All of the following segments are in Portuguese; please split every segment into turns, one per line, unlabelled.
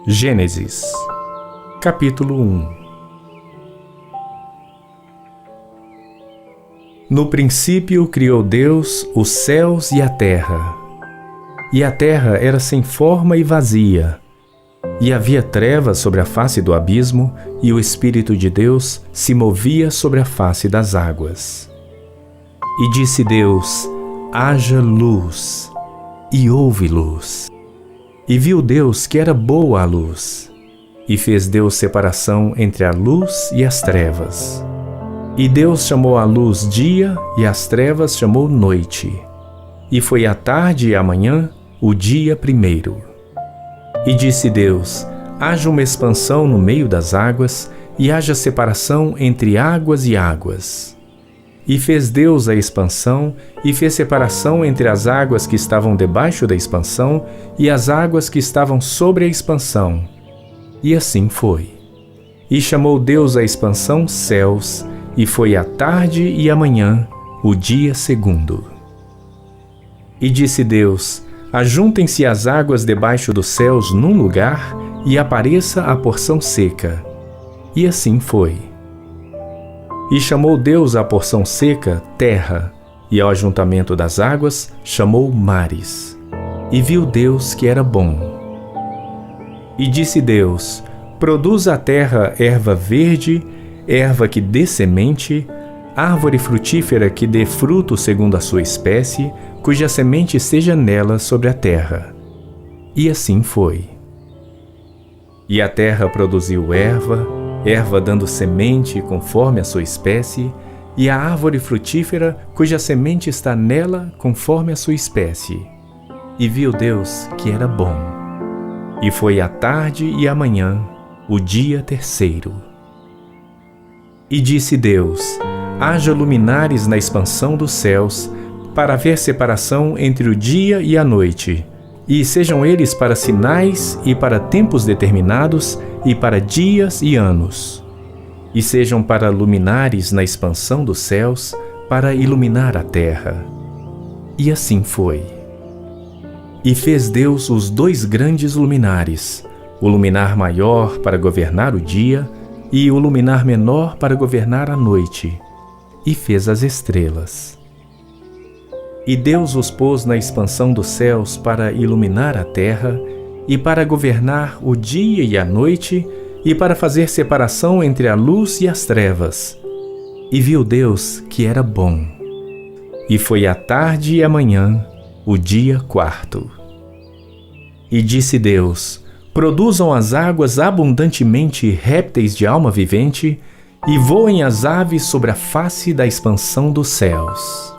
Gênesis, capítulo 1. No princípio criou Deus os céus e a terra. E a terra era sem forma e vazia. E havia trevas sobre a face do abismo, e o Espírito de Deus se movia sobre a face das águas. E disse Deus: haja luz, e houve luz. E viu Deus que era boa a luz, e fez Deus separação entre a luz e as trevas. E Deus chamou a luz dia, e as trevas chamou noite. E foi a tarde e a manhã o dia primeiro. E disse Deus: haja uma expansão no meio das águas, e haja separação entre águas e águas. E fez Deus a expansão, e fez separação entre as águas que estavam debaixo da expansão e as águas que estavam sobre a expansão. E assim foi. E chamou Deus a expansão céus, e foi a tarde e a manhã, o dia segundo. E disse Deus: ajuntem-se as águas debaixo dos céus num lugar, e apareça a porção seca. E assim foi. E chamou Deus a porção seca terra, e ao ajuntamento das águas chamou mares. E viu Deus que era bom. E disse Deus: produza a terra erva verde, erva que dê semente, árvore frutífera que dê fruto segundo a sua espécie, cuja semente seja nela sobre a terra. E assim foi. E a terra produziu erva dando semente conforme a sua espécie, e a árvore frutífera cuja semente está nela conforme a sua espécie. E viu Deus que era bom. E foi a tarde e a manhã, o dia terceiro. E disse Deus: haja luminares na expansão dos céus, para haver separação entre o dia e a noite, e sejam eles para sinais e para tempos determinados, e para dias e anos. E sejam para luminares na expansão dos céus, para iluminar a terra. E assim foi. E fez Deus os dois grandes luminares, o luminar maior para governar o dia, e o luminar menor para governar a noite, e fez as estrelas. E Deus os pôs na expansão dos céus para iluminar a terra, e para governar o dia e a noite, e para fazer separação entre a luz e as trevas. E viu Deus que era bom. E foi a tarde e a manhã, o dia quarto. E disse Deus: produzam as águas abundantemente répteis de alma vivente, e voem as aves sobre a face da expansão dos céus.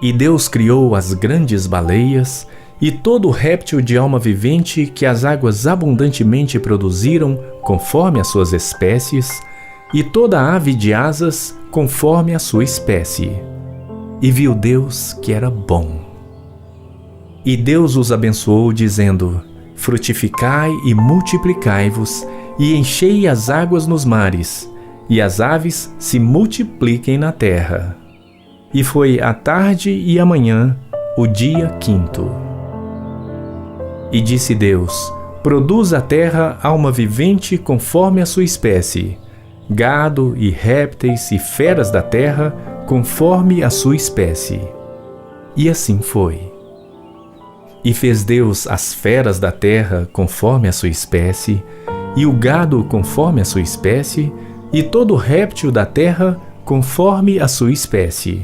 E Deus criou as grandes baleias, e todo réptil de alma vivente que as águas abundantemente produziram, conforme as suas espécies, e toda ave de asas, conforme a sua espécie. E viu Deus que era bom. E Deus os abençoou, dizendo: frutificai e multiplicai-vos, e enchei as águas nos mares, e as aves se multipliquem na terra. E foi a tarde e a manhã, o dia quinto. E disse Deus: produz a terra alma vivente conforme a sua espécie, gado e répteis e feras da terra conforme a sua espécie. E assim foi. E fez Deus as feras da terra conforme a sua espécie, e o gado conforme a sua espécie, e todo réptil da terra conforme a sua espécie.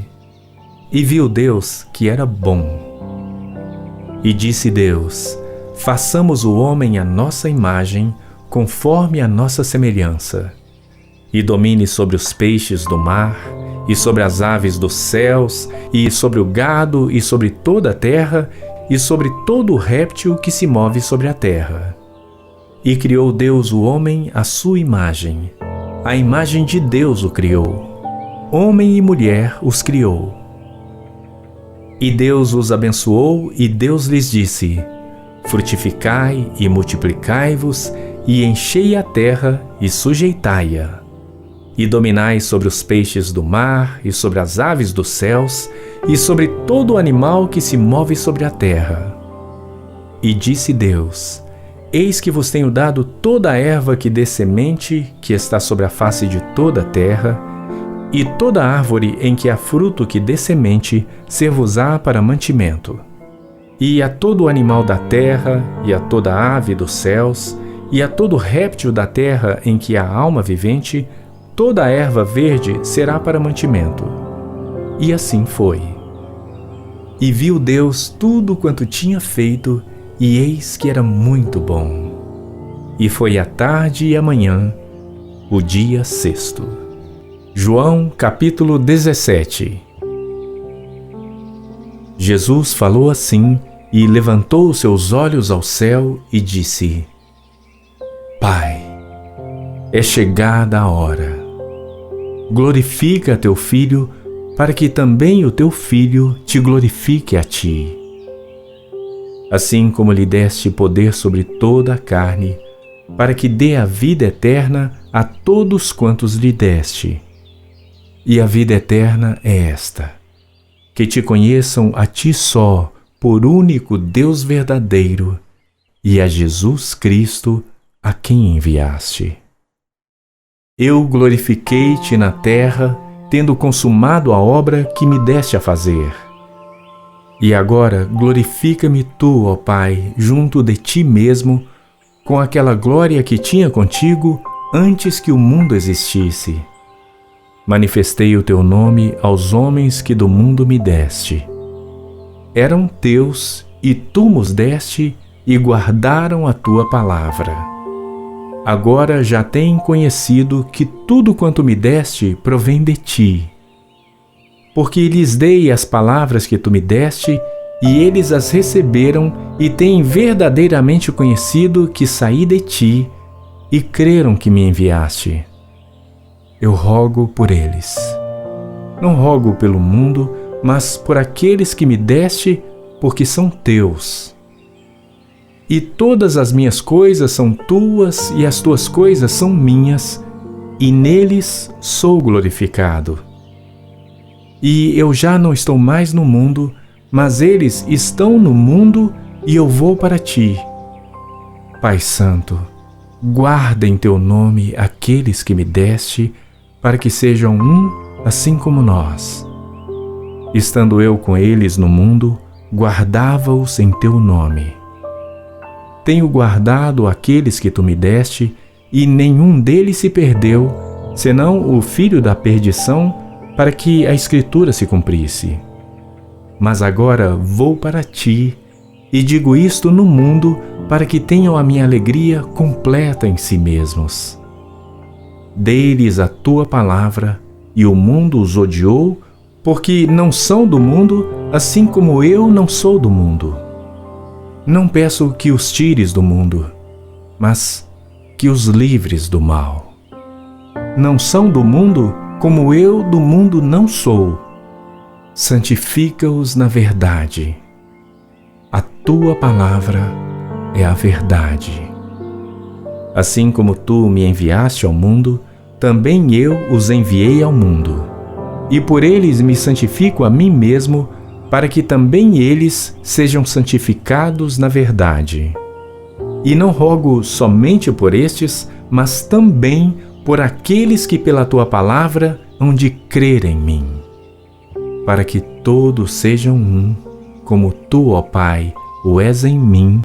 E viu Deus que era bom. E disse Deus: façamos o homem à nossa imagem, conforme a nossa semelhança, e domine sobre os peixes do mar, e sobre as aves dos céus, e sobre o gado, e sobre toda a terra, e sobre todo o réptil que se move sobre a terra. E criou Deus o homem à sua imagem. A imagem de Deus o criou. Homem e mulher os criou. E Deus os abençoou, e Deus lhes disse: frutificai e multiplicai-vos, e enchei a terra e sujeitai-a. E dominai sobre os peixes do mar, e sobre as aves dos céus, e sobre todo o animal que se move sobre a terra. E disse Deus: Eis que vos tenho dado toda a erva que dê semente, que está sobre a face de toda a terra, e toda árvore em que há fruto que dê semente, ser-vos-á para mantimento. E a todo animal da terra, e a toda ave dos céus, e a todo réptil da terra em que há alma vivente, toda a erva verde será para mantimento. E assim foi. E viu Deus tudo quanto tinha feito, e eis que era muito bom. E foi a tarde e a manhã, o dia sexto. João capítulo 17. Jesus falou assim, e levantou os seus olhos ao céu e disse: Pai, é chegada a hora. Glorifica teu Filho, para que também o teu Filho te glorifique a ti. Assim como lhe deste poder sobre toda a carne, para que dê a vida eterna a todos quantos lhe deste. E a vida eterna é esta: que te conheçam a ti só, por único Deus verdadeiro, e a Jesus Cristo, a quem enviaste. Eu glorifiquei-te na terra, tendo consumado a obra que me deste a fazer. E agora glorifica-me tu, ó Pai, junto de ti mesmo, com aquela glória que tinha contigo antes que o mundo existisse. Manifestei o teu nome aos homens que do mundo me deste. Eram teus, e tu nos deste, e guardaram a tua palavra. Agora já têm conhecido que tudo quanto me deste provém de ti. Porque lhes dei as palavras que tu me deste, e eles as receberam, e têm verdadeiramente conhecido que saí de ti, e creram que me enviaste. Eu rogo por eles. Não rogo pelo mundo, mas por aqueles que me deste, porque são teus. E todas as minhas coisas são tuas, e as tuas coisas são minhas, e neles sou glorificado. E eu já não estou mais no mundo, mas eles estão no mundo, e eu vou para ti. Pai Santo, guarda em teu nome aqueles que me deste, para que sejam um, assim como nós. Estando eu com eles no mundo, guardava-os em teu nome. Tenho guardado aqueles que tu me deste, e nenhum deles se perdeu, senão o filho da perdição, para que a Escritura se cumprisse. Mas agora vou para ti, e digo isto no mundo, para que tenham a minha alegria completa em si mesmos. Dei-lhes a tua palavra, e o mundo os odiou, porque não são do mundo, assim como eu não sou do mundo. Não peço que os tires do mundo, mas que os livres do mal. Não são do mundo, como eu do mundo não sou. Santifica-os na verdade. A tua palavra é a verdade. Assim como tu me enviaste ao mundo, também eu os enviei ao mundo. E por eles me santifico a mim mesmo, para que também eles sejam santificados na verdade. E não rogo somente por estes, mas também por aqueles que pela tua palavra hão de crer em mim, para que todos sejam um, como tu, ó Pai, o és em mim,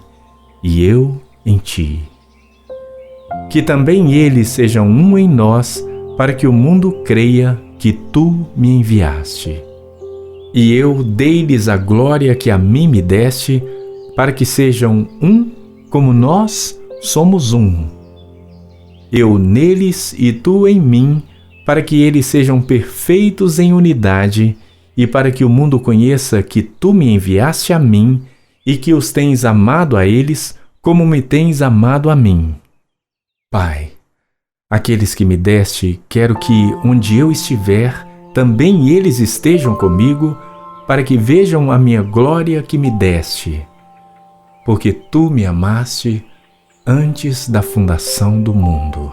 e eu em ti. Que também eles sejam um em nós, para que o mundo creia que tu me enviaste. E eu dei-lhes a glória que a mim me deste, para que sejam um, como nós somos um. Eu neles e tu em mim, para que eles sejam perfeitos em unidade, e para que o mundo conheça que tu me enviaste a mim, e que os tens amado a eles, como me tens amado a mim. Pai, aqueles que me deste, quero que, onde eu estiver, também eles estejam comigo, para que vejam a minha glória que me deste. Porque tu me amaste antes da fundação do mundo.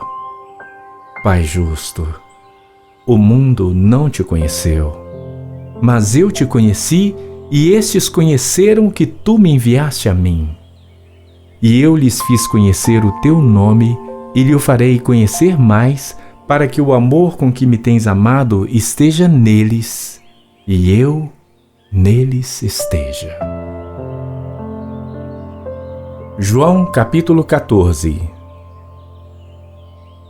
Pai justo, o mundo não te conheceu, mas eu te conheci, e estes conheceram que tu me enviaste a mim. e eu lhes fiz conhecer o teu nome, e lhe o farei conhecer mais, para que o amor com que me tens amado esteja neles, e eu neles esteja. João capítulo 14.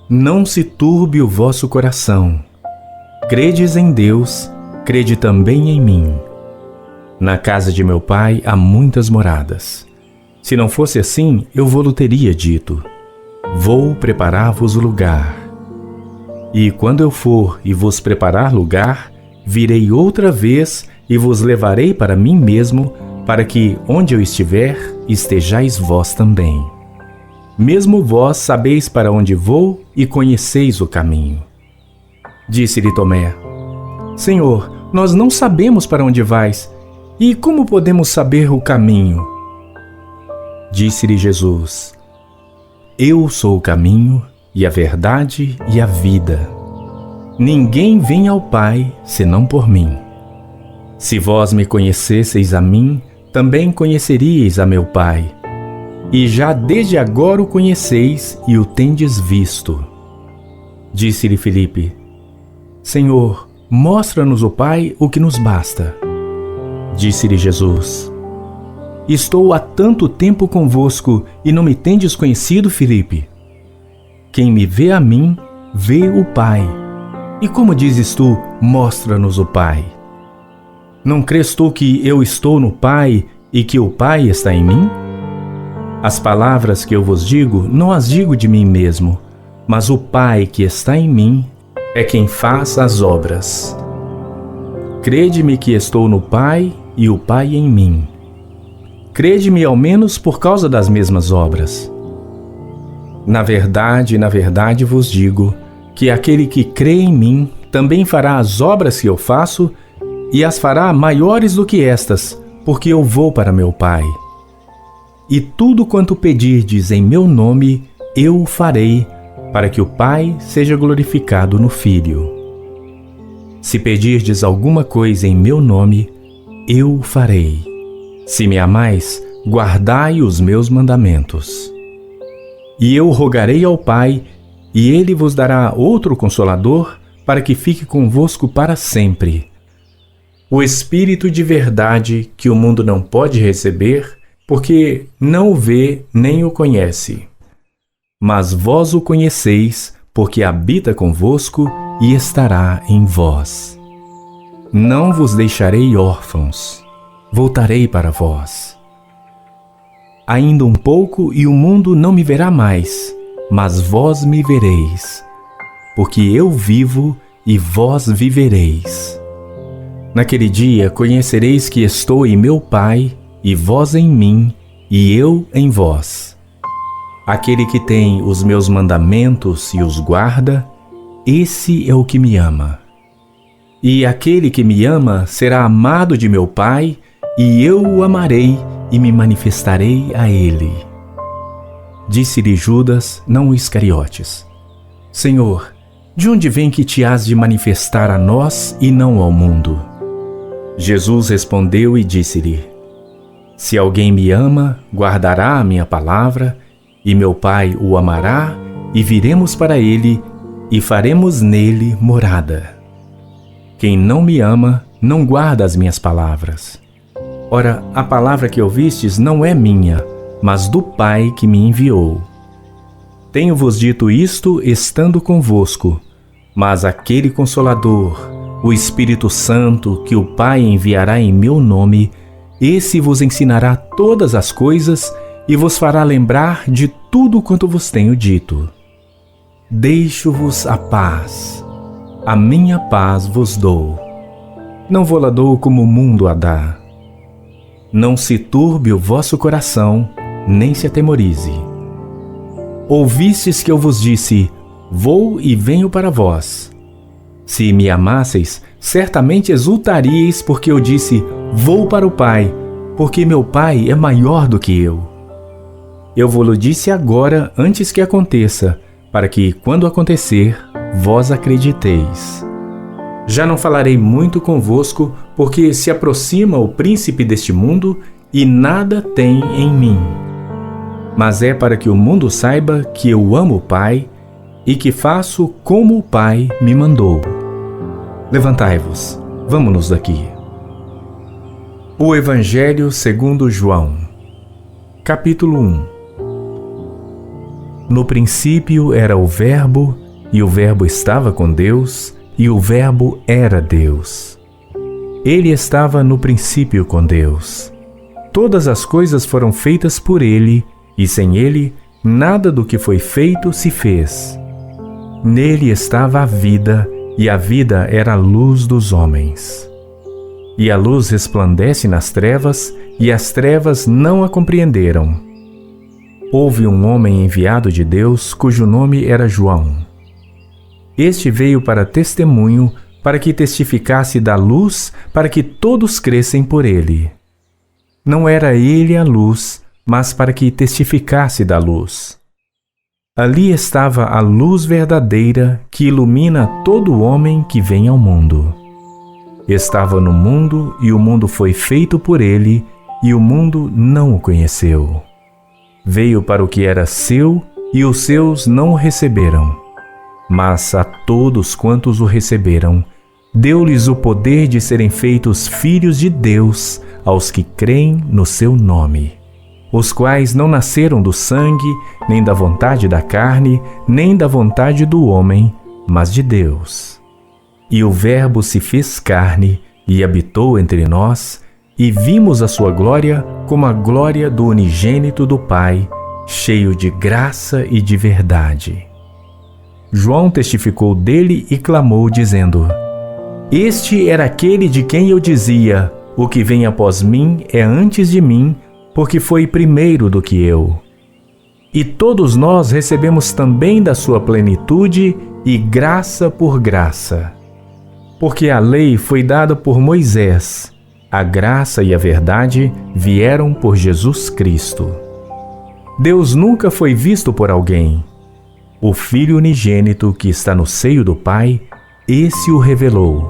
Não se turbe o vosso coração. Credes em Deus, crede também em mim. Na casa de meu pai há muitas moradas. Se não fosse assim, eu vou-lo teria dito: vou preparar-vos o lugar. E quando eu for e vos preparar lugar, virei outra vez e vos levarei para mim mesmo, para que, onde eu estiver, estejais vós também. Mesmo vós sabeis para onde vou e conheceis o caminho. Disse-lhe Tomé: Senhor, nós não sabemos para onde vais, e como podemos saber o caminho? Disse-lhe Jesus: Eu sou o caminho, e a verdade e a vida. Ninguém vem ao Pai, senão por mim. Se vós me conhecesseis a mim, também conheceríeis a meu Pai. E já desde agora o conheceis e o tendes visto. Disse-lhe Filipe: Senhor, mostra-nos o Pai, o que nos basta. Disse-lhe Jesus: Estou há tanto tempo convosco e não me tendes conhecido, Filipe? Quem me vê a mim, vê o Pai. E como dizes tu, mostra-nos o Pai? Não crês tu que eu estou no Pai e que o Pai está em mim? As palavras que eu vos digo, não as digo de mim mesmo, mas o Pai que está em mim é quem faz as obras. Crede-me que estou no Pai e o Pai em mim. Crede-me ao menos por causa das mesmas obras. Na verdade vos digo que aquele que crê em mim também fará as obras que eu faço e as fará maiores do que estas, porque eu vou para meu Pai. E tudo quanto pedirdes em meu nome, eu o farei, para que o Pai seja glorificado no Filho. Se pedirdes alguma coisa em meu nome, eu o farei. Se me amais, guardai os meus mandamentos. E eu rogarei ao Pai, e ele vos dará outro Consolador, para que fique convosco para sempre. O Espírito de verdade, que o mundo não pode receber, porque não o vê nem o conhece. Mas vós o conheceis, porque habita convosco e estará em vós. Não vos deixarei órfãos, voltarei para vós. Ainda um pouco e o mundo não me verá mais, mas vós me vereis, porque eu vivo e vós vivereis. Naquele dia conhecereis que estou em meu Pai, e vós em mim, e eu em vós. Aquele que tem os meus mandamentos e os guarda, esse é o que me ama. E aquele que me ama será amado de meu Pai, e eu o amarei e me manifestarei a ele. Disse-lhe Judas, não Iscariotes: Senhor, de onde vem que te hás de manifestar a nós e não ao mundo? Jesus respondeu e disse-lhe: Se alguém me ama, guardará a minha palavra, e meu Pai o amará, e viremos para ele, e faremos nele morada. Quem não me ama, não guarda as minhas palavras. Ora, a palavra que ouvistes não é minha, mas do Pai que me enviou. Tenho-vos dito isto estando convosco, mas aquele Consolador, o Espírito Santo, que o Pai enviará em meu nome, esse vos ensinará todas as coisas e vos fará lembrar de tudo quanto vos tenho dito. Deixo-vos a paz. A minha paz vos dou. Não vou-la dou como o mundo a dá. Não se turbe o vosso coração, nem se atemorize. Ouvistes que eu vos disse: vou e venho para vós. Se me amasseis, certamente exultaríeis, porque eu disse: vou para o Pai, porque meu Pai é maior do que eu. Eu vou-lo disse agora, antes que aconteça, para que, quando acontecer, vós acrediteis. Já não falarei muito convosco, porque se aproxima o príncipe deste mundo, e nada tem em mim. mas é para que o mundo saiba que eu amo o Pai e que faço como o Pai me mandou. Levantai-vos, vamos-nos daqui. O Evangelho segundo João, capítulo 1. No princípio era o Verbo, e o Verbo estava com Deus, e o Verbo era Deus. Ele estava no princípio com Deus. Todas as coisas foram feitas por ele, e sem ele, nada do que foi feito se fez. Nele estava a vida, e a vida era a luz dos homens. E a luz resplandece nas trevas, e as trevas não a compreenderam. Houve um homem enviado de Deus, cujo nome era João. Este veio para testemunho, para que testificasse da luz, para que todos crescem por ele. Não era ele a luz, mas para que testificasse da luz. Ali estava a luz verdadeira que ilumina todo homem que vem ao mundo. Estava no mundo, e o mundo foi feito por ele, e o mundo não o conheceu. Veio para o que era seu, e os seus não o receberam. Mas a todos quantos o receberam, deu-lhes o poder de serem feitos filhos de Deus, aos que creem no seu nome, os quais não nasceram do sangue, nem da vontade da carne, nem da vontade do homem, mas de Deus. E o Verbo se fez carne e habitou entre nós, e vimos a sua glória como a glória do unigênito do Pai, cheio de graça e de verdade. João testificou dele e clamou, dizendo: Este era aquele de quem eu dizia: O que vem após mim é antes de mim, porque foi primeiro do que eu. E todos nós recebemos também da sua plenitude, e graça por graça. Porque a lei foi dada por Moisés, a graça e a verdade vieram por Jesus Cristo. Deus nunca foi visto por alguém. O Filho unigênito que está no seio do Pai, esse o revelou.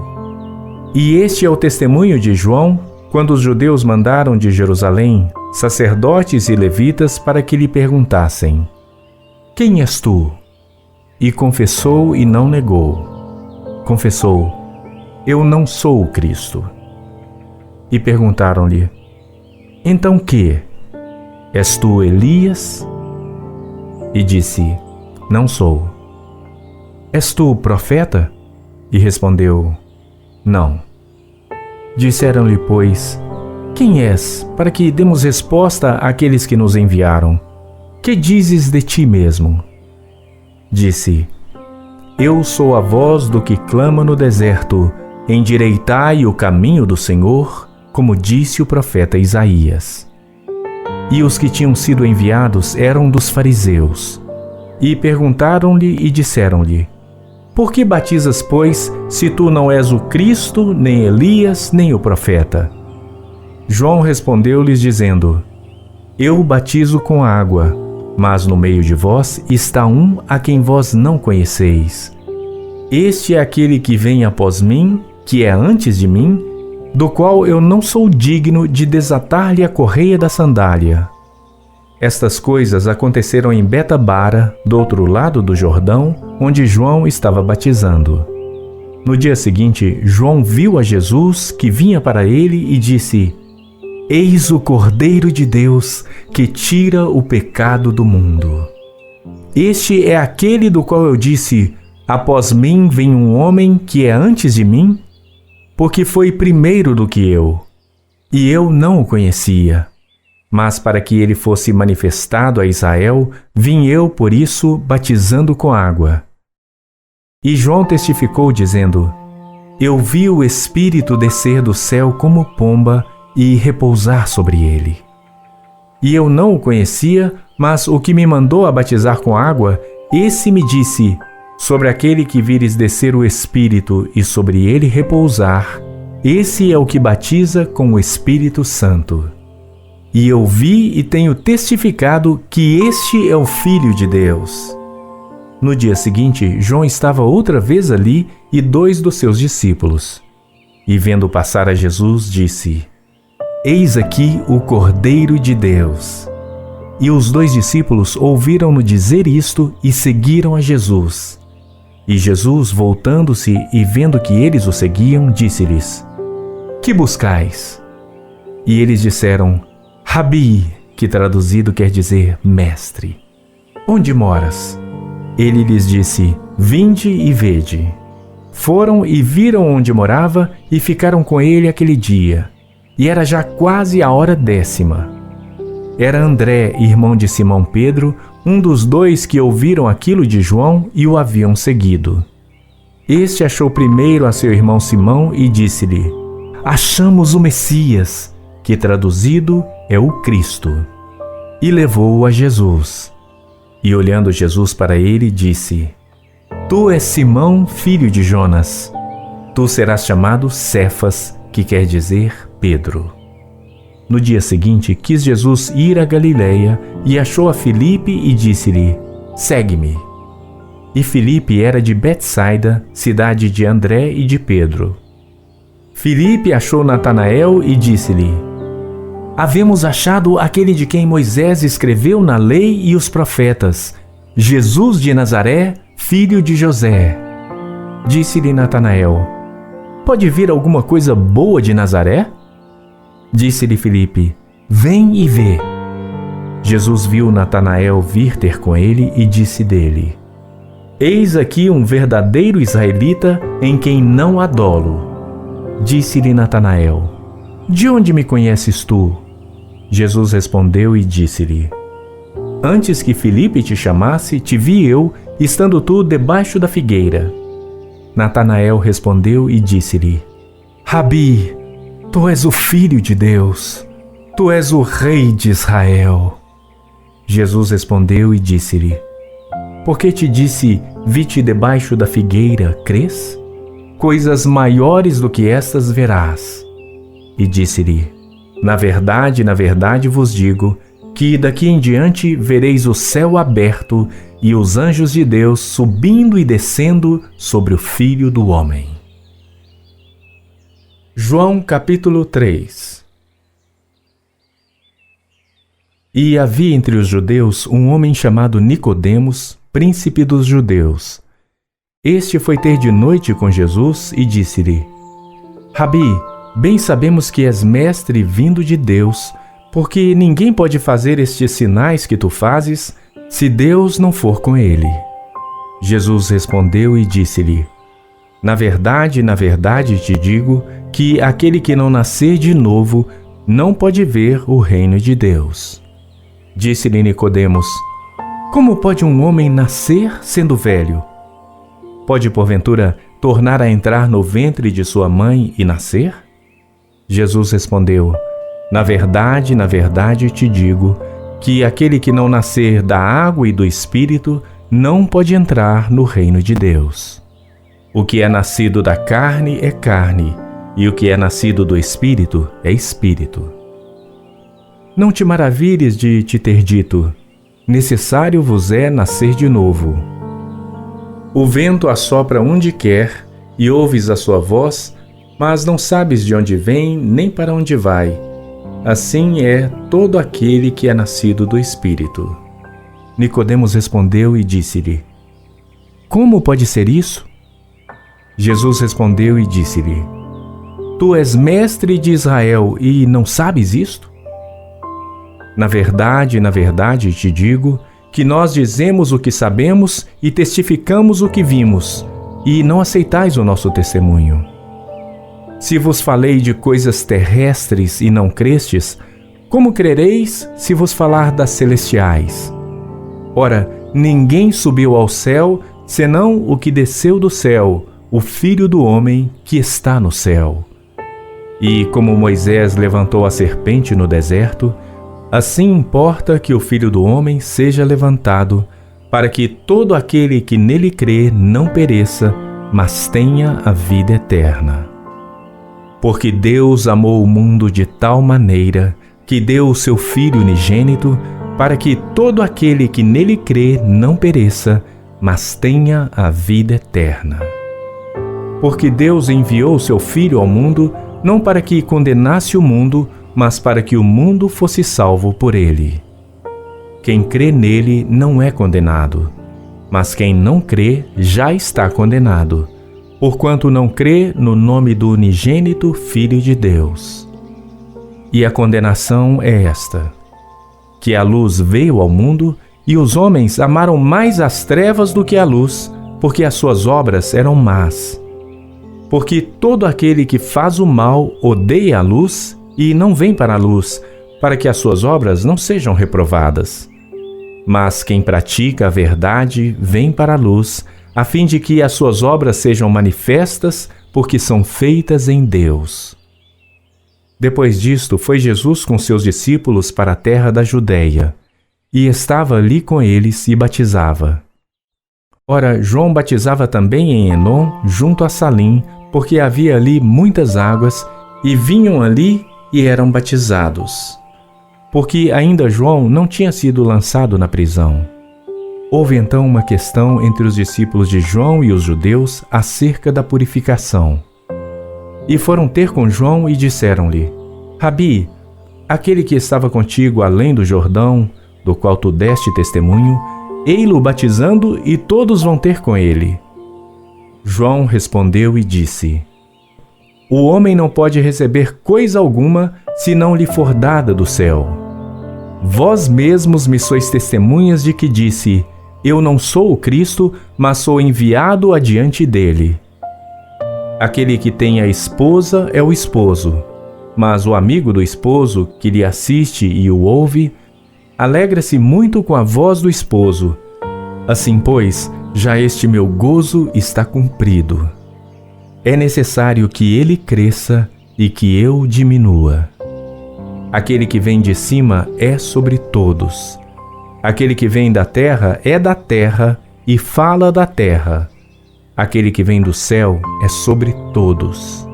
E este é o testemunho de João, quando os judeus mandaram de Jerusalém sacerdotes e levitas para que lhe perguntassem: Quem és tu? E confessou e não negou. Confessou: Eu não sou o Cristo. E perguntaram-lhe: Então que? És tu Elias? E disse: Não sou. És tu o profeta? E respondeu: Não. Disseram-lhe, pois: Quem és, para que demos resposta àqueles que nos enviaram? Que dizes de ti mesmo? Disse: Eu sou a voz do que clama no deserto: Endireitai o caminho do Senhor, como disse o profeta Isaías. E os que tinham sido enviados eram dos fariseus. E perguntaram-lhe e disseram-lhe: Por que batizas, pois, se tu não és o Cristo, nem Elias, nem o profeta? João respondeu-lhes dizendo: Eu batizo com água, mas no meio de vós está um a quem vós não conheceis. Este é aquele que vem após mim, que é antes de mim, do qual eu não sou digno de desatar-lhe a correia da sandália. Estas coisas aconteceram em Betabara, do outro lado do Jordão, onde João estava batizando. No dia seguinte, João viu a Jesus, que vinha para ele, e disse: Eis o Cordeiro de Deus, que tira o pecado do mundo. Este é aquele do qual eu disse: Após mim vem um homem que é antes de mim, porque foi primeiro do que eu, e eu não o conhecia. Mas para que ele fosse manifestado a Israel, vim eu, por isso, batizando com água. E João testificou, dizendo: Eu vi o Espírito descer do céu como pomba e repousar sobre ele. E eu não o conhecia, mas o que me mandou a batizar com água, esse me disse: Sobre aquele que vires descer o Espírito e sobre ele repousar, esse é o que batiza com o Espírito Santo. E eu vi e tenho testificado que este é o Filho de Deus. No dia seguinte, João estava outra vez ali e 2 dos seus discípulos. E vendo passar a Jesus, disse: Eis aqui o Cordeiro de Deus. E os 2 discípulos ouviram-no dizer isto e seguiram a Jesus. E Jesus, voltando-se e vendo que eles o seguiam, disse-lhes: Que buscais? E eles disseram: Rabi, que traduzido quer dizer mestre. Onde moras? Ele lhes disse: Vinde e vede. Foram e viram onde morava e ficaram com ele aquele dia. E era já quase a hora 10ª. Era André, irmão de Simão Pedro, um dos 2 que ouviram aquilo de João e o haviam seguido. Este achou primeiro a seu irmão Simão e disse-lhe: Achamos o Messias, que traduzido é o Cristo. E levou-o a Jesus. E olhando Jesus para ele, disse: Tu és Simão, filho de Jonas. Tu serás chamado Cefas, que quer dizer Pedro. No dia seguinte, quis Jesus ir a Galiléia e achou a Filipe e disse-lhe: Segue-me. E Filipe era de Betsaida, cidade de André e de Pedro. Filipe achou Natanael e disse-lhe: Havemos achado aquele de quem Moisés escreveu na lei e os profetas, Jesus de Nazaré, filho de José. Disse-lhe Natanael: Pode vir alguma coisa boa de Nazaré? Disse-lhe Filipe: Vem e vê. Jesus viu Natanael vir ter com ele e disse dele: Eis aqui um verdadeiro israelita em quem não há dolo. Disse-lhe Natanael: De onde me conheces tu? Jesus respondeu e disse-lhe: Antes que Filipe te chamasse, te vi eu, estando tu debaixo da figueira. Natanael respondeu e disse-lhe: Rabi, tu és o Filho de Deus, tu és o Rei de Israel. Jesus respondeu e disse-lhe: Porque te disse, vi-te debaixo da figueira, crês? Coisas maiores do que estas verás. E disse-lhe: na verdade vos digo, que daqui em diante vereis o céu aberto e os anjos de Deus subindo e descendo sobre o Filho do Homem. João capítulo 3. E havia entre os judeus um homem chamado Nicodemos, príncipe dos judeus. Este foi ter de noite com Jesus e disse-lhe: Rabi, bem sabemos que és mestre vindo de Deus, porque ninguém pode fazer estes sinais que tu fazes, se Deus não for com ele. Jesus respondeu e disse-lhe: na verdade te digo, que aquele que não nascer de novo não pode ver o reino de Deus. Disse-lhe Nicodemos: como pode um homem nascer sendo velho? Pode porventura tornar a entrar no ventre de sua mãe e nascer? Jesus respondeu: na verdade te digo, que aquele que não nascer da água e do Espírito não pode entrar no reino de Deus. O que é nascido da carne é carne, e o que é nascido do Espírito é Espírito. Não te maravilhes de te ter dito: necessário vos é nascer de novo. O vento assopra onde quer, e ouves a sua voz, mas não sabes de onde vem nem para onde vai. Assim é todo aquele que é nascido do Espírito. Nicodemos respondeu e disse-lhe: como pode ser isso? Jesus respondeu e disse-lhe: tu és mestre de Israel e não sabes isto? Na verdade te digo, que nós dizemos o que sabemos e testificamos o que vimos, e não aceitais o nosso testemunho. Se vos falei de coisas terrestres e não crestes, como crereis se vos falar das celestiais? Ora, ninguém subiu ao céu, senão o que desceu do céu, o Filho do Homem que está no céu. E como Moisés levantou a serpente no deserto, assim importa que o Filho do Homem seja levantado, para que todo aquele que nele crê não pereça, mas tenha a vida eterna. Porque Deus amou o mundo de tal maneira que deu o seu Filho unigênito, para que todo aquele que nele crê não pereça, mas tenha a vida eterna. Porque Deus enviou o seu Filho ao mundo, não para que condenasse o mundo, mas para que o mundo fosse salvo por ele. quem crê nele não é condenado, mas quem não crê já está condenado, porquanto não crê no nome do unigênito Filho de Deus. E a condenação é esta: que a luz veio ao mundo, e os homens amaram mais as trevas do que a luz, porque as suas obras eram más. Porque todo aquele que faz o mal odeia a luz e não vem para a luz, para que as suas obras não sejam reprovadas. Mas quem pratica a verdade vem para a luz, a fim de que as suas obras sejam manifestas, porque são feitas em Deus. Depois disto, foi Jesus com seus discípulos para a terra da Judéia, e estava ali com eles e batizava. Ora, João batizava também em Enom, junto a Salim, porque havia ali muitas águas, e vinham ali e eram batizados. Porque ainda João não tinha sido lançado na prisão. Houve então uma questão entre os discípulos de João e os judeus acerca da purificação. E foram ter com João e disseram-lhe: Rabi, aquele que estava contigo além do Jordão, do qual tu deste testemunho, ei-lo batizando e todos vão ter com ele. João respondeu e disse: O homem não pode receber coisa alguma se não lhe for dada do céu. Vós mesmos me sois testemunhas de que disse: Eu não sou o Cristo, mas sou enviado adiante dele. Aquele que tem a esposa é o esposo, mas o amigo do esposo, que lhe assiste e o ouve, alegra-se muito com a voz do esposo. Assim, pois, já este meu gozo está cumprido. É necessário que ele cresça e que eu diminua. Aquele que vem de cima é sobre todos. Aquele que vem da terra é da terra e fala da terra. Aquele que vem do céu é sobre todos.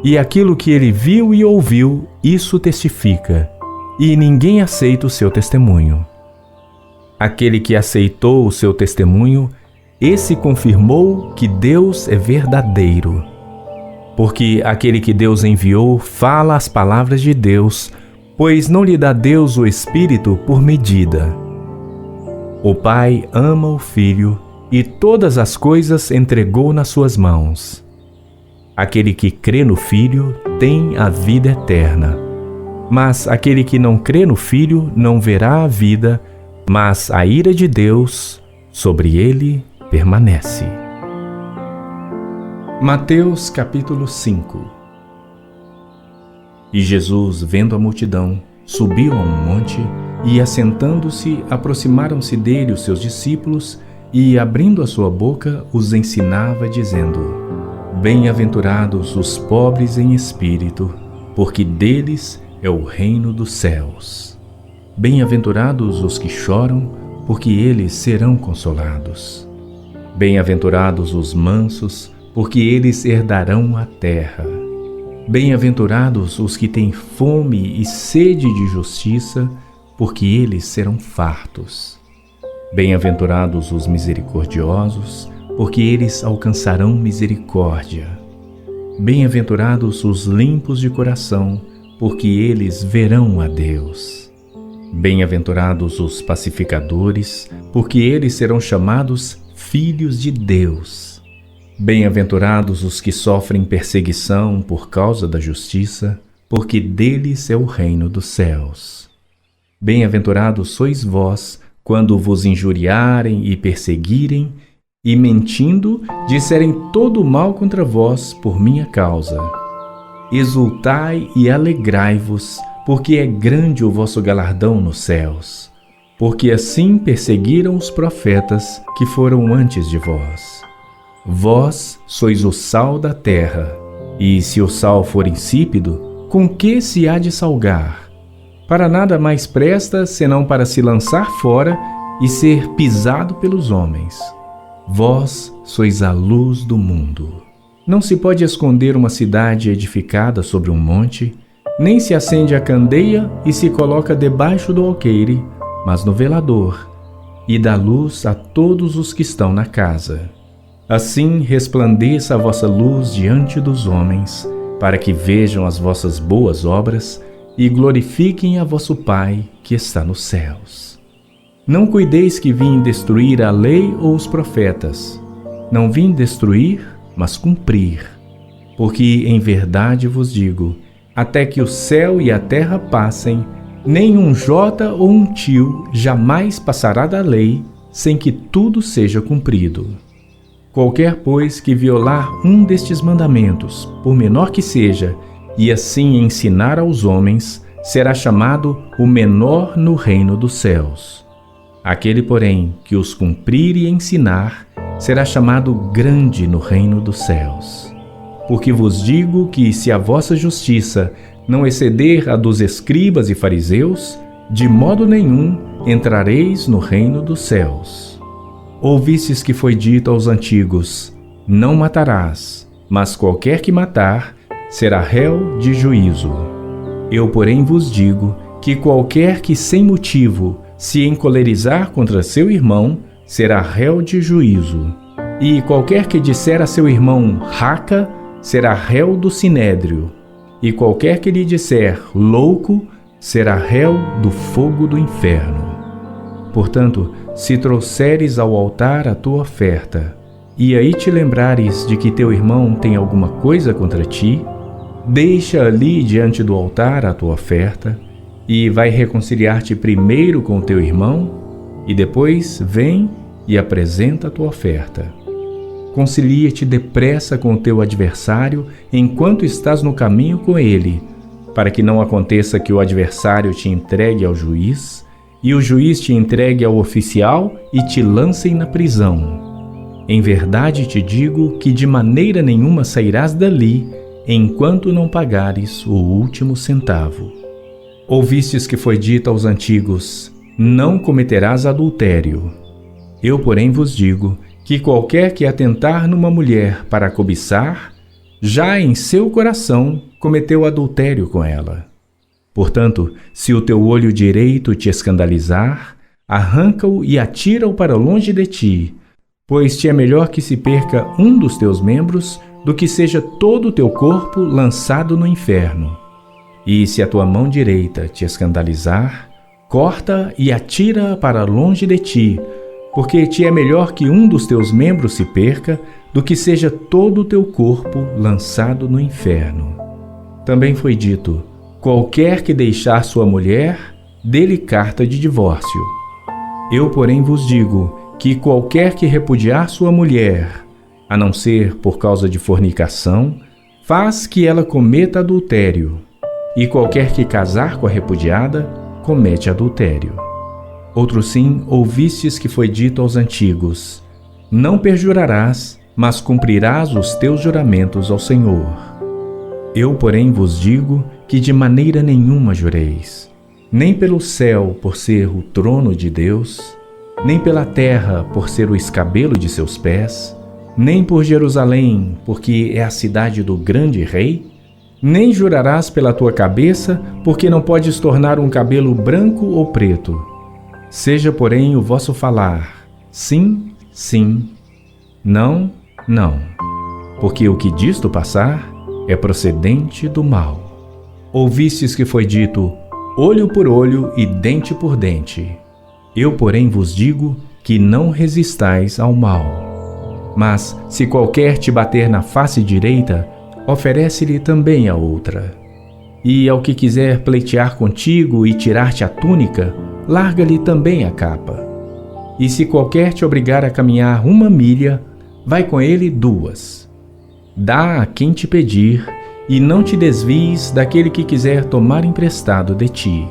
E aquilo que ele viu e ouviu, isso testifica, e ninguém aceita o seu testemunho. Aquele que aceitou o seu testemunho, esse confirmou que Deus é verdadeiro. Porque aquele que Deus enviou fala as palavras de Deus, pois não lhe dá Deus o Espírito por medida. O Pai ama o Filho e todas as coisas entregou nas suas mãos. Aquele que crê no Filho tem a vida eterna. Mas aquele que não crê no Filho não verá a vida, mas a ira de Deus sobre ele permanece. Mateus capítulo 5. E Jesus, vendo a multidão, subiu a um monte, e assentando-se, aproximaram-se dele os seus discípulos, e abrindo a sua boca, os ensinava, dizendo: Bem-aventurados os pobres em espírito, porque deles é o reino dos céus. Bem-aventurados os que choram, porque eles serão consolados. Bem-aventurados os mansos, porque eles herdarão a terra. Bem-aventurados os que têm fome e sede de justiça, porque eles serão fartos. Bem-aventurados os misericordiosos, porque eles alcançarão misericórdia. Bem-aventurados os limpos de coração, porque eles verão a Deus. Bem-aventurados os pacificadores, porque eles serão chamados filhos de Deus. Bem-aventurados os que sofrem perseguição por causa da justiça, porque deles é o reino dos céus. Bem-aventurados sois vós, quando vos injuriarem e perseguirem, e mentindo, disserem todo o mal contra vós por minha causa. Exultai e alegrai-vos, porque é grande o vosso galardão nos céus, porque assim perseguiram os profetas que foram antes de vós. Vós sois o sal da terra, e se o sal for insípido, com que se há de salgar? Para nada mais presta, senão para se lançar fora e ser pisado pelos homens. Vós sois a luz do mundo. Não se pode esconder uma cidade edificada sobre um monte, nem se acende a candeia e se coloca debaixo do alqueire, mas no velador, e dá luz a todos os que estão na casa. Assim resplandeça a vossa luz diante dos homens, para que vejam as vossas boas obras e glorifiquem a vosso Pai que está nos céus. Não cuideis que vim destruir a lei ou os profetas. Não vim destruir, mas cumprir. Porque em verdade vos digo, até que o céu e a terra passem, nem um jota ou um tio jamais passará da lei, sem que tudo seja cumprido. Qualquer, pois, que violar um destes mandamentos, por menor que seja, e assim ensinar aos homens, será chamado o menor no reino dos céus. Aquele, porém, que os cumprir e ensinar, será chamado grande no reino dos céus. Porque vos digo que, se a vossa justiça não exceder a dos escribas e fariseus, de modo nenhum entrareis no reino dos céus. Ouvistes que foi dito aos antigos: não matarás, mas qualquer que matar será réu de juízo. Eu, porém, vos digo que qualquer que sem motivo se encolerizar contra seu irmão será réu de juízo. E qualquer que disser a seu irmão raca será réu do sinédrio. E qualquer que lhe disser louco será réu do fogo do inferno. Portanto, se trouxeres ao altar a tua oferta, e aí te lembrares de que teu irmão tem alguma coisa contra ti, deixa ali diante do altar a tua oferta, e vai reconciliar-te primeiro com teu irmão, e depois vem e apresenta a tua oferta. Concilia-te depressa com o teu adversário enquanto estás no caminho com ele, para que não aconteça que o adversário te entregue ao juiz, e o juiz te entregue ao oficial e te lancem na prisão. Em verdade te digo que de maneira nenhuma sairás dali, enquanto não pagares o último centavo. Ouvistes que foi dito aos antigos: não cometerás adultério. Eu, porém, vos digo que qualquer que atentar numa mulher para cobiçar, já em seu coração cometeu adultério com ela. Portanto, se o teu olho direito te escandalizar, arranca-o e atira-o para longe de ti, pois te é melhor que se perca um dos teus membros do que seja todo o teu corpo lançado no inferno. E se a tua mão direita te escandalizar, corta e atira-a para longe de ti, porque te é melhor que um dos teus membros se perca do que seja todo o teu corpo lançado no inferno. Também foi dito: qualquer que deixar sua mulher, dê-lhe carta de divórcio. Eu, porém, vos digo que qualquer que repudiar sua mulher, a não ser por causa de fornicação, faz que ela cometa adultério. E qualquer que casar com a repudiada, comete adultério. Outro sim, ouvistes que foi dito aos antigos: não perjurarás, mas cumprirás os teus juramentos ao Senhor. Eu, porém, vos digo que de maneira nenhuma jureis, nem pelo céu, por ser o trono de Deus, nem pela terra, por ser o escabelo de seus pés, nem por Jerusalém, porque é a cidade do grande rei, nem jurarás pela tua cabeça, porque não podes tornar um cabelo branco ou preto. Seja, porém, o vosso falar sim, sim, não, não, porque o que disto passar é procedente do mal. Ouvistes que foi dito: olho por olho e dente por dente. Eu, porém, vos digo que não resistais ao mal. Mas, se qualquer te bater na face direita, oferece-lhe também a outra. E ao que quiser pleitear contigo e tirar-te a túnica, larga-lhe também a capa. E se qualquer te obrigar a caminhar 1 milha, vai com ele 2. Dá a quem te pedir, e não te desvies daquele que quiser tomar emprestado de ti.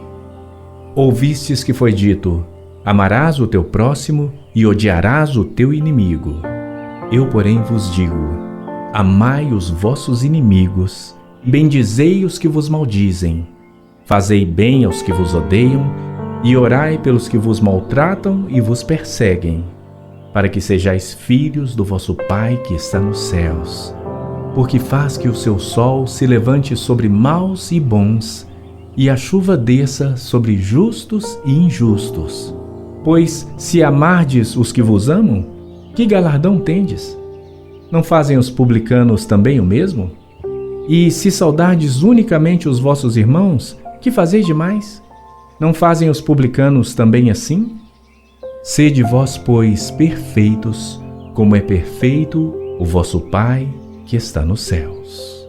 Ouvistes que foi dito: amarás o teu próximo e odiarás o teu inimigo. Eu, porém, vos digo: amai os vossos inimigos, bendizei os que vos maldizem, fazei bem aos que vos odeiam, e orai pelos que vos maltratam e vos perseguem, para que sejais filhos do vosso Pai que está nos céus. Porque faz que o seu sol se levante sobre maus e bons, e a chuva desça sobre justos e injustos. Pois, se amardes os que vos amam, que galardão tendes? Não fazem os publicanos também o mesmo? E se saudardes unicamente os vossos irmãos, que fazeis demais? Não fazem os publicanos também assim? Sede vós, pois, perfeitos, como é perfeito o vosso Pai que está nos céus.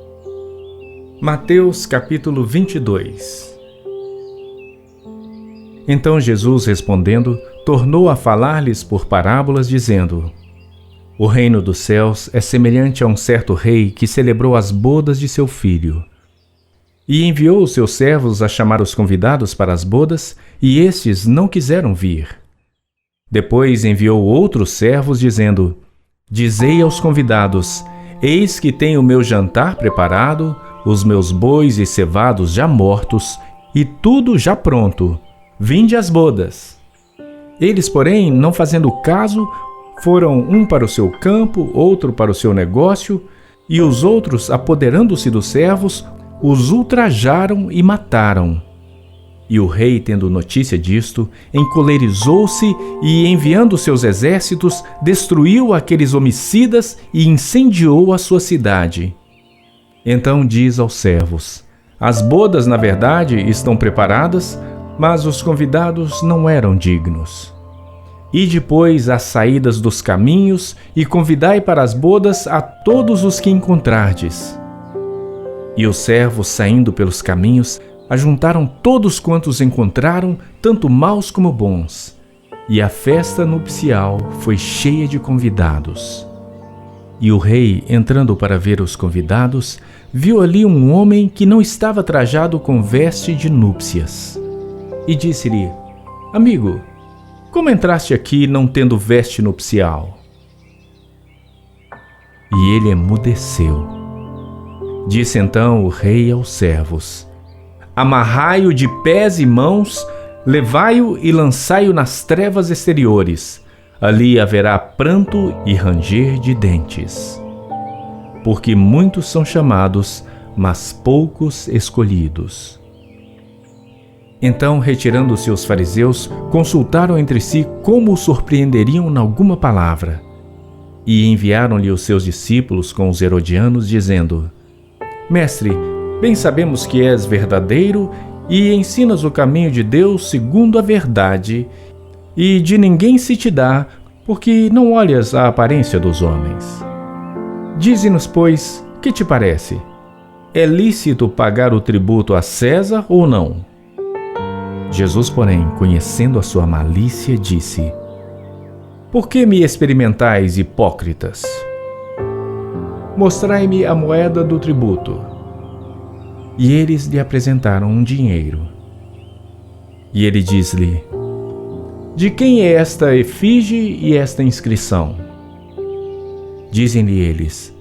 Mateus capítulo 22. Então Jesus, respondendo, tornou a falar-lhes por parábolas, dizendo: O reino dos céus é semelhante a um certo rei que celebrou as bodas de seu filho. E enviou os seus servos a chamar os convidados para as bodas, e estes não quiseram vir. Depois enviou outros servos, dizendo: Dizei aos convidados: Eis que tenho o meu jantar preparado, os meus bois e cevados já mortos, e tudo já pronto. Vinde às bodas. Eles, porém, não fazendo caso, foram um para o seu campo, outro para o seu negócio, e os outros, apoderando-se dos servos, os ultrajaram e mataram. E o rei, tendo notícia disto, encolerizou-se e, enviando seus exércitos, destruiu aqueles homicidas e incendiou a sua cidade. Então diz aos servos: As bodas, na verdade, estão preparadas, mas os convidados não eram dignos. Ide, pois, às saídas dos caminhos e convidai para as bodas a todos os que encontrardes. E os servos, saindo pelos caminhos, ajuntaram todos quantos encontraram, tanto maus como bons, e a festa nupcial foi cheia de convidados. E o rei, entrando para ver os convidados, viu ali um homem que não estava trajado com veste de núpcias. E disse-lhe: Amigo, como entraste aqui não tendo veste nupcial? E ele emudeceu. Disse então o rei aos servos: Amarrai-o de pés e mãos, levai-o e lançai-o nas trevas exteriores. Ali haverá pranto e ranger de dentes. Porque muitos são chamados, mas poucos escolhidos. Então, retirando-se os fariseus, consultaram entre si como o surpreenderiam em alguma palavra. E enviaram-lhe os seus discípulos com os herodianos, dizendo: Mestre, bem sabemos que és verdadeiro e ensinas o caminho de Deus segundo a verdade, e de ninguém se te dá, porque não olhas a aparência dos homens. Dize-nos, pois, que te parece? É lícito pagar o tributo a César ou não? Jesus, porém, conhecendo a sua malícia, disse: Por que me experimentais, hipócritas? Mostrai-me a moeda do tributo. E eles lhe apresentaram um dinheiro. E ele diz-lhe: De quem é esta efígie e esta inscrição? Dizem-lhe eles: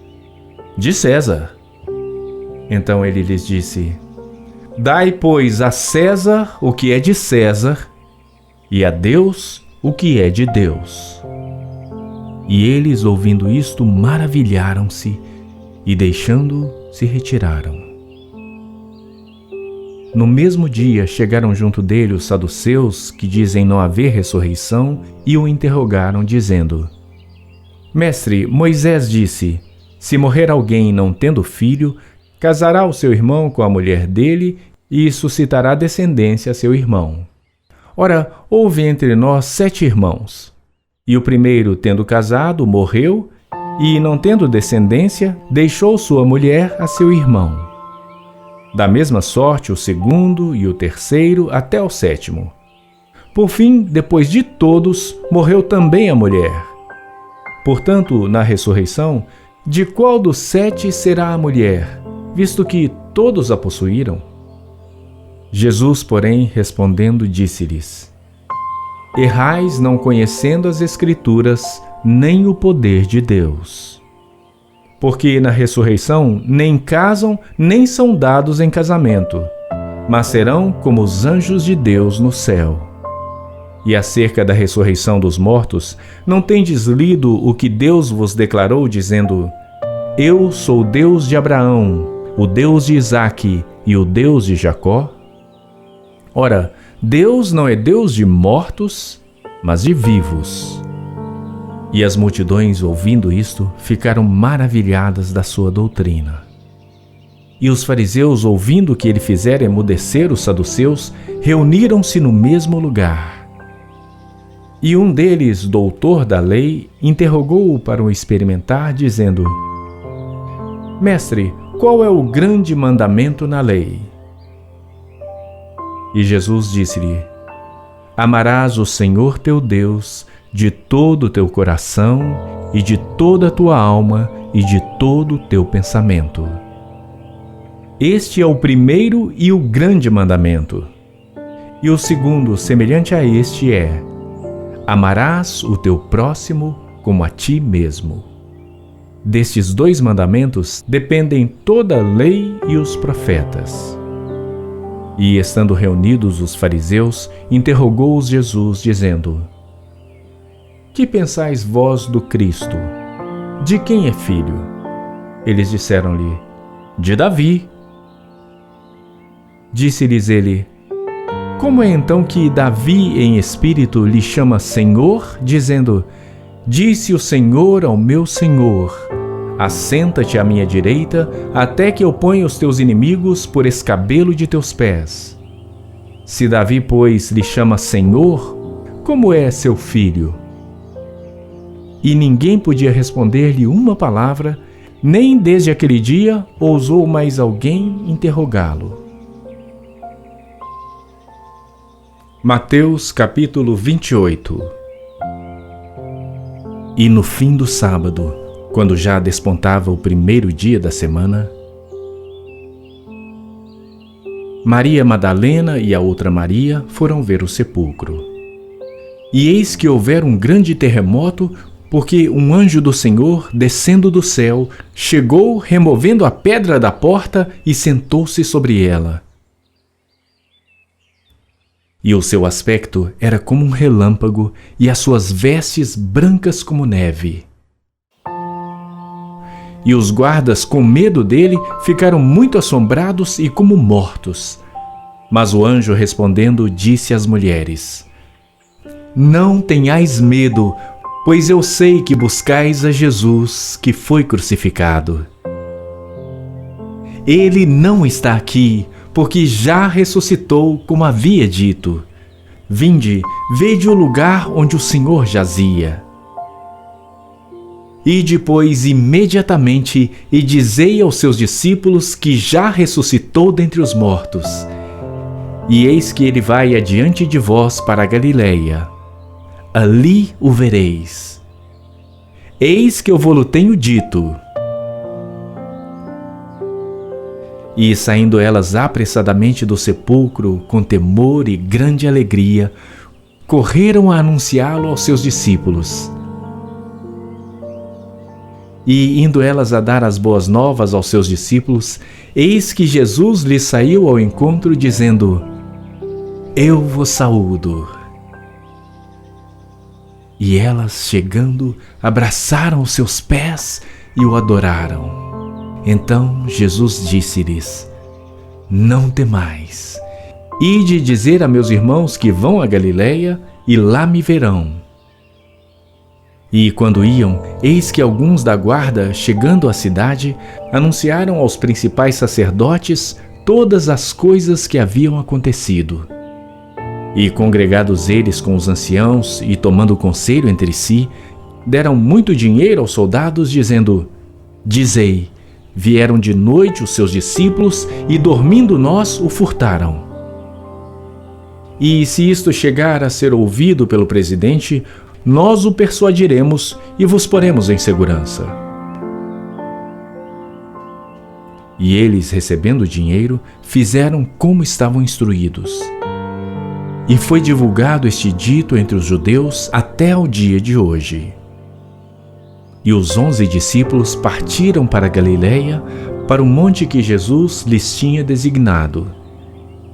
De César. Então ele lhes disse: Dai, pois, a César o que é de César, e a Deus o que é de Deus. E eles, ouvindo isto, maravilharam-se, e deixando, se retiraram. No mesmo dia chegaram junto dele os saduceus, que dizem não haver ressurreição, e o interrogaram, dizendo: Mestre, Moisés disse: Se morrer alguém não tendo filho, casará o seu irmão com a mulher dele, e suscitará descendência a seu irmão. Ora, houve entre nós 7 irmãos. E o primeiro, tendo casado, morreu, e, não tendo descendência, deixou sua mulher a seu irmão. Da mesma sorte, o segundo e o terceiro, até o 7º. Por fim, depois de todos, morreu também a mulher. Portanto, na ressurreição, de qual dos 7 será a mulher, visto que todos a possuíram? Jesus, porém, respondendo, disse-lhes: Errais não conhecendo as Escrituras, nem o poder de Deus. Porque na ressurreição nem casam, nem são dados em casamento, mas serão como os anjos de Deus no céu. E acerca da ressurreição dos mortos, não tendes lido o que Deus vos declarou, dizendo: Eu sou o Deus de Abraão, o Deus de Isaque e o Deus de Jacó? Ora, Deus não é Deus de mortos, mas de vivos. E as multidões, ouvindo isto, ficaram maravilhadas da sua doutrina. E os fariseus, ouvindo que ele fizera emudecer os saduceus, reuniram-se no mesmo lugar. E um deles, doutor da lei, interrogou-o para o experimentar, dizendo: Mestre, qual é o grande mandamento na lei? E Jesus disse-lhe: Amarás o Senhor teu Deus de todo o teu coração e de toda a tua alma e de todo o teu pensamento. Este é o primeiro e o grande mandamento. E o segundo, semelhante a este, é: amarás o teu próximo como a ti mesmo. Destes 2 mandamentos dependem toda a lei e os profetas. E, estando reunidos os fariseus, interrogou-os Jesus, dizendo: Que pensais vós do Cristo? De quem é filho? Eles disseram-lhe: De Davi. Disse-lhes ele: Como é então que Davi em espírito lhe chama Senhor, dizendo: Disse o Senhor ao meu Senhor: Assenta-te à minha direita, até que eu ponha os teus inimigos por escabelo de teus pés. Se Davi, pois, lhe chama Senhor, como é seu filho? E ninguém podia responder-lhe uma palavra, nem desde aquele dia ousou mais alguém interrogá-lo. Mateus capítulo 28. E no fim do sábado, quando já despontava o primeiro dia da semana, Maria Madalena e a outra Maria foram ver o sepulcro. E eis que houvera um grande terremoto, porque um anjo do Senhor, descendo do céu, chegou, removendo a pedra da porta e sentou-se sobre ela. E o seu aspecto era como um relâmpago, e as suas vestes brancas como neve. E os guardas, com medo dele, ficaram muito assombrados e como mortos. Mas o anjo, respondendo, disse às mulheres: Não tenhais medo, pois eu sei que buscais a Jesus, que foi crucificado. Ele não está aqui, porque já ressuscitou, como havia dito. Vinde, vede o lugar onde o Senhor jazia. E depois, imediatamente, e dizei aos seus discípulos que já ressuscitou dentre os mortos. E eis que ele vai adiante de vós para a Galileia. Ali o vereis. Eis que eu vou-lo tenho dito. E saindo elas apressadamente do sepulcro, com temor e grande alegria, correram a anunciá-lo aos seus discípulos. E indo elas a dar as boas novas aos seus discípulos, eis que Jesus lhes saiu ao encontro, dizendo: Eu vos saúdo. E elas, chegando, abraçaram os seus pés e o adoraram. Então Jesus disse-lhes: Não temais. Ide dizer a meus irmãos que vão a Galileia, e lá me verão. E quando iam, eis que alguns da guarda, chegando à cidade, anunciaram aos principais sacerdotes todas as coisas que haviam acontecido. E congregados eles com os anciãos e tomando conselho entre si, deram muito dinheiro aos soldados, dizendo: Dizei, vieram de noite os seus discípulos e dormindo nós o furtaram. E se isto chegar a ser ouvido pelo presidente, nós o persuadiremos e vos poremos em segurança. E eles, recebendo o dinheiro, fizeram como estavam instruídos. E foi divulgado este dito entre os judeus até ao dia de hoje. E os 11 discípulos partiram para a Galileia, para o monte que Jesus lhes tinha designado.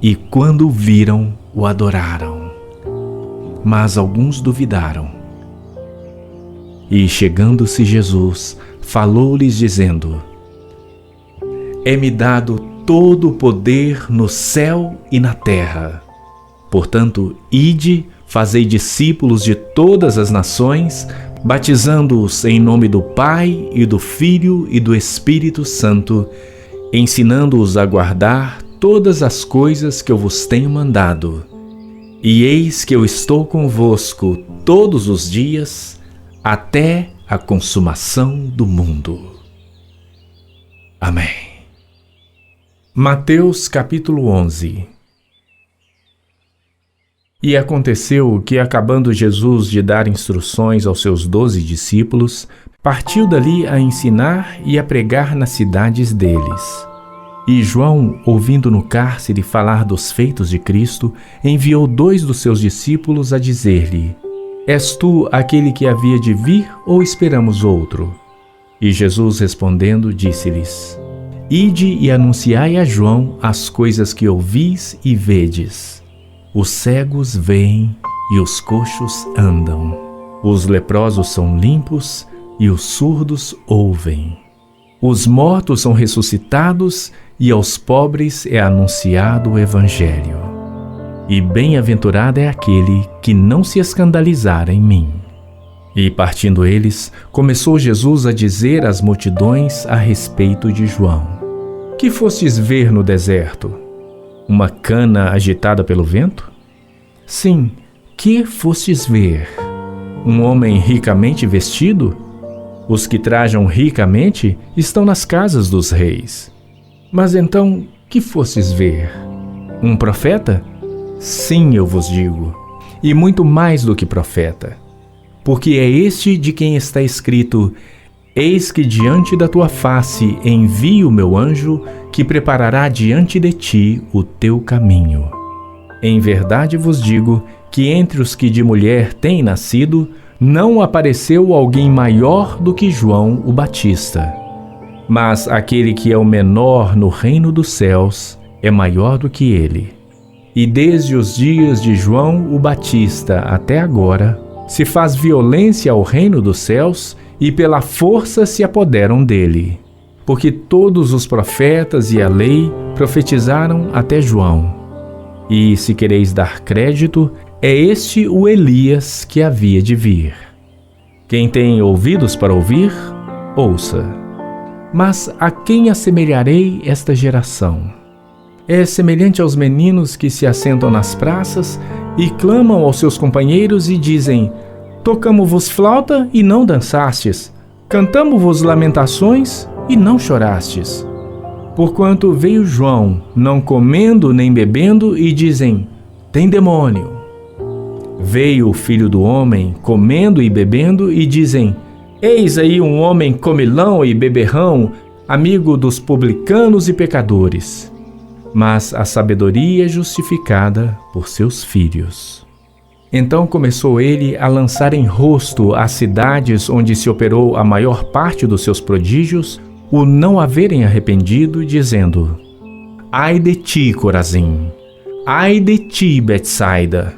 E quando o viram, o adoraram. Mas alguns duvidaram. E chegando-se Jesus, falou-lhes dizendo: É-me dado todo o poder no céu e na terra. Portanto, ide, fazei discípulos de todas as nações, batizando-os em nome do Pai e do Filho e do Espírito Santo, ensinando-os a guardar todas as coisas que eu vos tenho mandado. E eis que eu estou convosco todos os dias, até a consumação do mundo. Amém. Mateus capítulo 11. E aconteceu que, acabando Jesus de dar instruções aos seus 12 discípulos, partiu dali a ensinar e a pregar nas cidades deles. E João, ouvindo no cárcere falar dos feitos de Cristo, enviou 2 dos seus discípulos a dizer-lhe: És tu aquele que havia de vir, ou esperamos outro? E Jesus, respondendo, disse-lhes: Ide e anunciai a João as coisas que ouvis e vedes. Os cegos veem e os coxos andam. Os leprosos são limpos e os surdos ouvem. Os mortos são ressuscitados e aos pobres é anunciado o Evangelho. E bem-aventurado é aquele que não se escandalizar em mim. E partindo eles, começou Jesus a dizer às multidões a respeito de João: Que fostes ver no deserto? Uma cana agitada pelo vento? Sim, que fostes ver? Um homem ricamente vestido? Os que trajam ricamente estão nas casas dos reis. Mas então, que fostes ver? Um profeta? Sim, eu vos digo, e muito mais do que profeta. Porque é este de quem está escrito: Eis que diante da tua face envio o meu anjo, que preparará diante de ti o teu caminho. Em verdade vos digo que entre os que de mulher têm nascido, não apareceu alguém maior do que João o Batista. Mas aquele que é o menor no reino dos céus é maior do que ele. E desde os dias de João o Batista até agora, se faz violência ao reino dos céus, e pela força se apoderam dele. Porque todos os profetas e a lei profetizaram até João. E, se quereis dar crédito, é este o Elias que havia de vir. Quem tem ouvidos para ouvir, ouça. Mas a quem assemelharei esta geração? É semelhante aos meninos que se assentam nas praças e clamam aos seus companheiros e dizem: Tocamo-vos flauta e não dançastes, cantamo-vos lamentações e não chorastes. Porquanto veio João, não comendo nem bebendo, e dizem: Tem demônio. Veio o Filho do Homem, comendo e bebendo, e dizem: Eis aí um homem comilão e beberrão, amigo dos publicanos e pecadores. Mas a sabedoria é justificada por seus filhos. Então começou ele a lançar em rosto às cidades onde se operou a maior parte dos seus prodígios, o não haverem arrependido, dizendo: Ai de ti, Corazim! Ai de ti, Betsaida!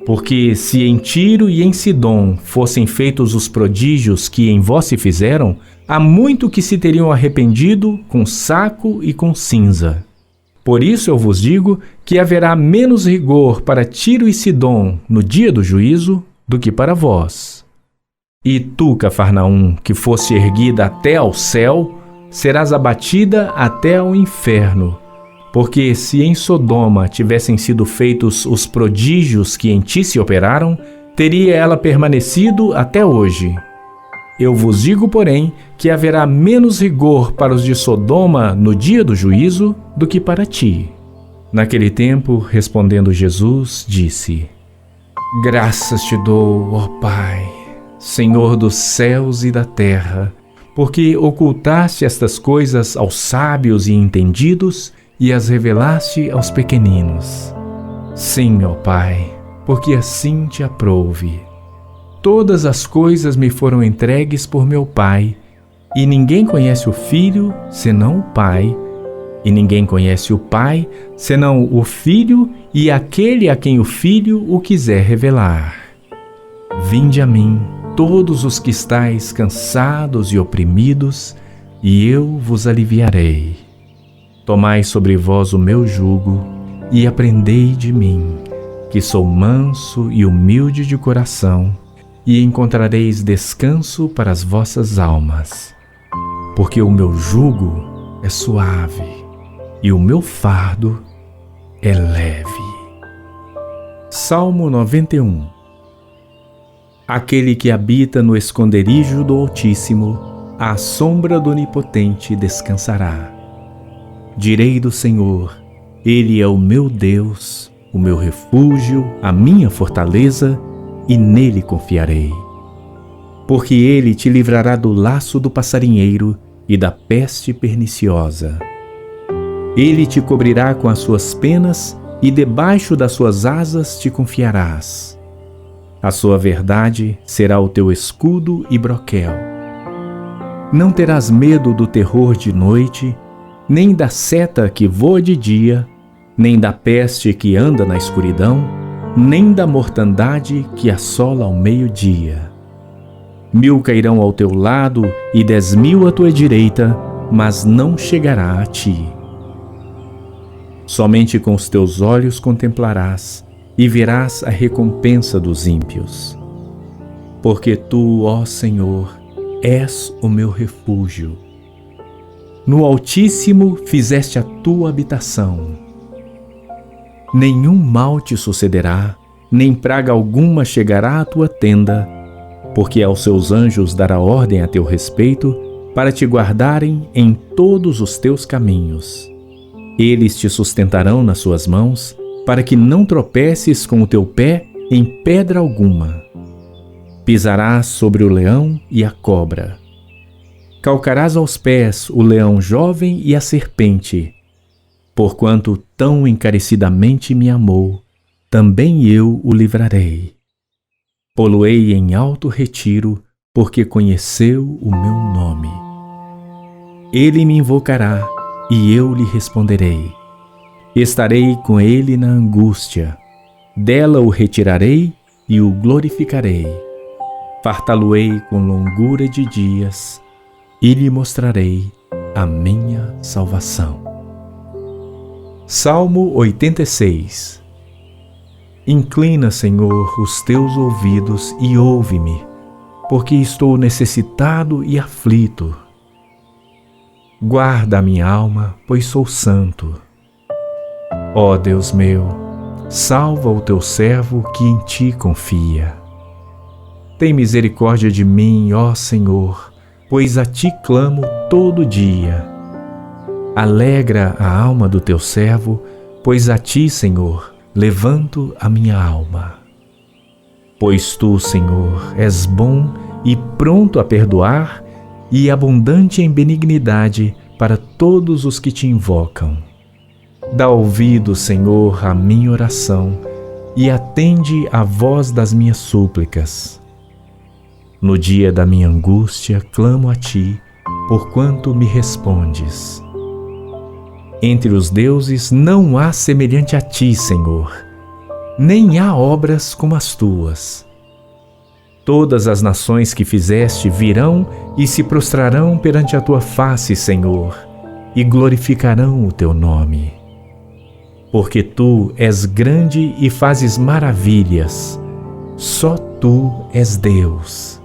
Porque se em Tiro e em Sidom fossem feitos os prodígios que em vós se fizeram, há muito que se teriam arrependido com saco e com cinza. Por isso eu vos digo que haverá menos rigor para Tiro e Sidom no dia do juízo do que para vós. E tu, Cafarnaum, que foste erguida até ao céu, serás abatida até ao inferno. Porque se em Sodoma tivessem sido feitos os prodígios que em ti se operaram, teria ela permanecido até hoje. Eu vos digo, porém, que haverá menos rigor para os de Sodoma no dia do juízo do que para ti. Naquele tempo, respondendo Jesus, disse: Graças te dou, ó Pai, Senhor dos céus e da terra, porque ocultaste estas coisas aos sábios e entendidos e as revelaste aos pequeninos. Sim, ó Pai, porque assim te aprouve. Todas as coisas me foram entregues por meu Pai, e ninguém conhece o Filho senão o Pai, e ninguém conhece o Pai senão o Filho e aquele a quem o Filho o quiser revelar. Vinde a mim, todos os que estáis cansados e oprimidos, e eu vos aliviarei. Tomai sobre vós o meu jugo e aprendei de mim, que sou manso e humilde de coração, e encontrareis descanso para as vossas almas. Porque o meu jugo é suave e o meu fardo é leve. Salmo 91. Aquele que habita no esconderijo do Altíssimo, à sombra do Onipotente descansará. Direi do Senhor: Ele é o meu Deus, o meu refúgio, a minha fortaleza, e nele confiarei. Porque ele te livrará do laço do passarinheiro e da peste perniciosa. Ele te cobrirá com as suas penas e debaixo das suas asas te confiarás. A sua verdade será o teu escudo e broquel. Não terás medo do terror de noite, nem da seta que voa de dia, nem da peste que anda na escuridão, nem da mortandade que assola ao meio-dia. 1000 cairão ao teu lado e 10.000 à tua direita, mas não chegará a ti. Somente com os teus olhos contemplarás e verás a recompensa dos ímpios. Porque tu, ó Senhor, és o meu refúgio. No Altíssimo fizeste a tua habitação. Nenhum mal te sucederá, nem praga alguma chegará à tua tenda, porque aos seus anjos dará ordem a teu respeito, para te guardarem em todos os teus caminhos. Eles te sustentarão nas suas mãos, para que não tropeces com o teu pé em pedra alguma. Pisarás sobre o leão e a cobra. Calcarás aos pés o leão jovem e a serpente. Porquanto tão encarecidamente me amou, também eu o livrarei. Pô-lo-ei em alto retiro, porque conheceu o meu nome. Ele me invocará, e eu lhe responderei. Estarei com ele na angústia, dela o retirarei e o glorificarei. Fartá-lo-ei com longura de dias e lhe mostrarei a minha salvação. Salmo 86. Inclina, Senhor, os teus ouvidos e ouve-me, porque estou necessitado e aflito. Guarda a minha alma, pois sou santo. Ó Deus meu, salva o teu servo que em ti confia. Tem misericórdia de mim, ó Senhor, pois a ti clamo todo dia. Alegra a alma do teu servo, pois a ti, Senhor, levanto a minha alma. Pois tu, Senhor, és bom e pronto a perdoar e abundante em benignidade para todos os que te invocam. Dá ouvido, Senhor, à minha oração e atende à voz das minhas súplicas. No dia da minha angústia, clamo a ti, porquanto me respondes. Entre os deuses não há semelhante a ti, Senhor, nem há obras como as tuas. Todas as nações que fizeste virão e se prostrarão perante a tua face, Senhor, e glorificarão o teu nome. Porque tu és grande e fazes maravilhas, só tu és Deus.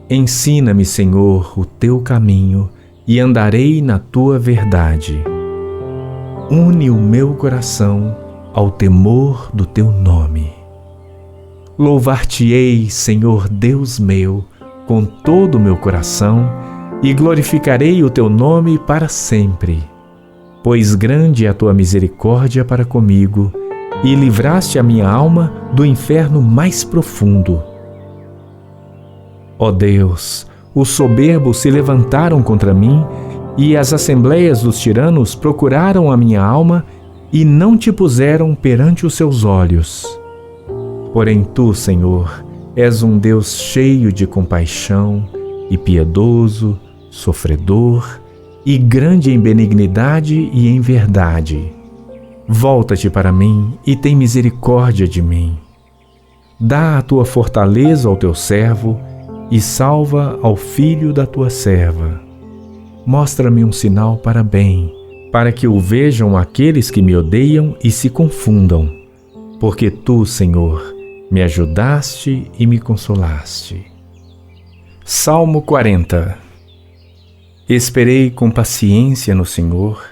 Ensina-me, Senhor, o teu caminho e andarei na tua verdade. Une o meu coração ao temor do teu nome. Louvar-te-ei, Senhor Deus meu, com todo o meu coração e glorificarei o teu nome para sempre. Pois grande é a tua misericórdia para comigo e livraste a minha alma do inferno mais profundo. Ó Deus, os soberbos se levantaram contra mim e as assembleias dos tiranos procuraram a minha alma e não te puseram perante os seus olhos. Porém tu, Senhor, és um Deus cheio de compaixão e piedoso, sofredor e grande em benignidade e em verdade. Volta-te para mim e tem misericórdia de mim. Dá a tua fortaleza ao teu servo e salva ao filho da tua serva. Mostra-me um sinal para bem, para que o vejam aqueles que me odeiam e se confundam. Porque tu, Senhor, me ajudaste e me consolaste. Salmo 40. Esperei com paciência no Senhor,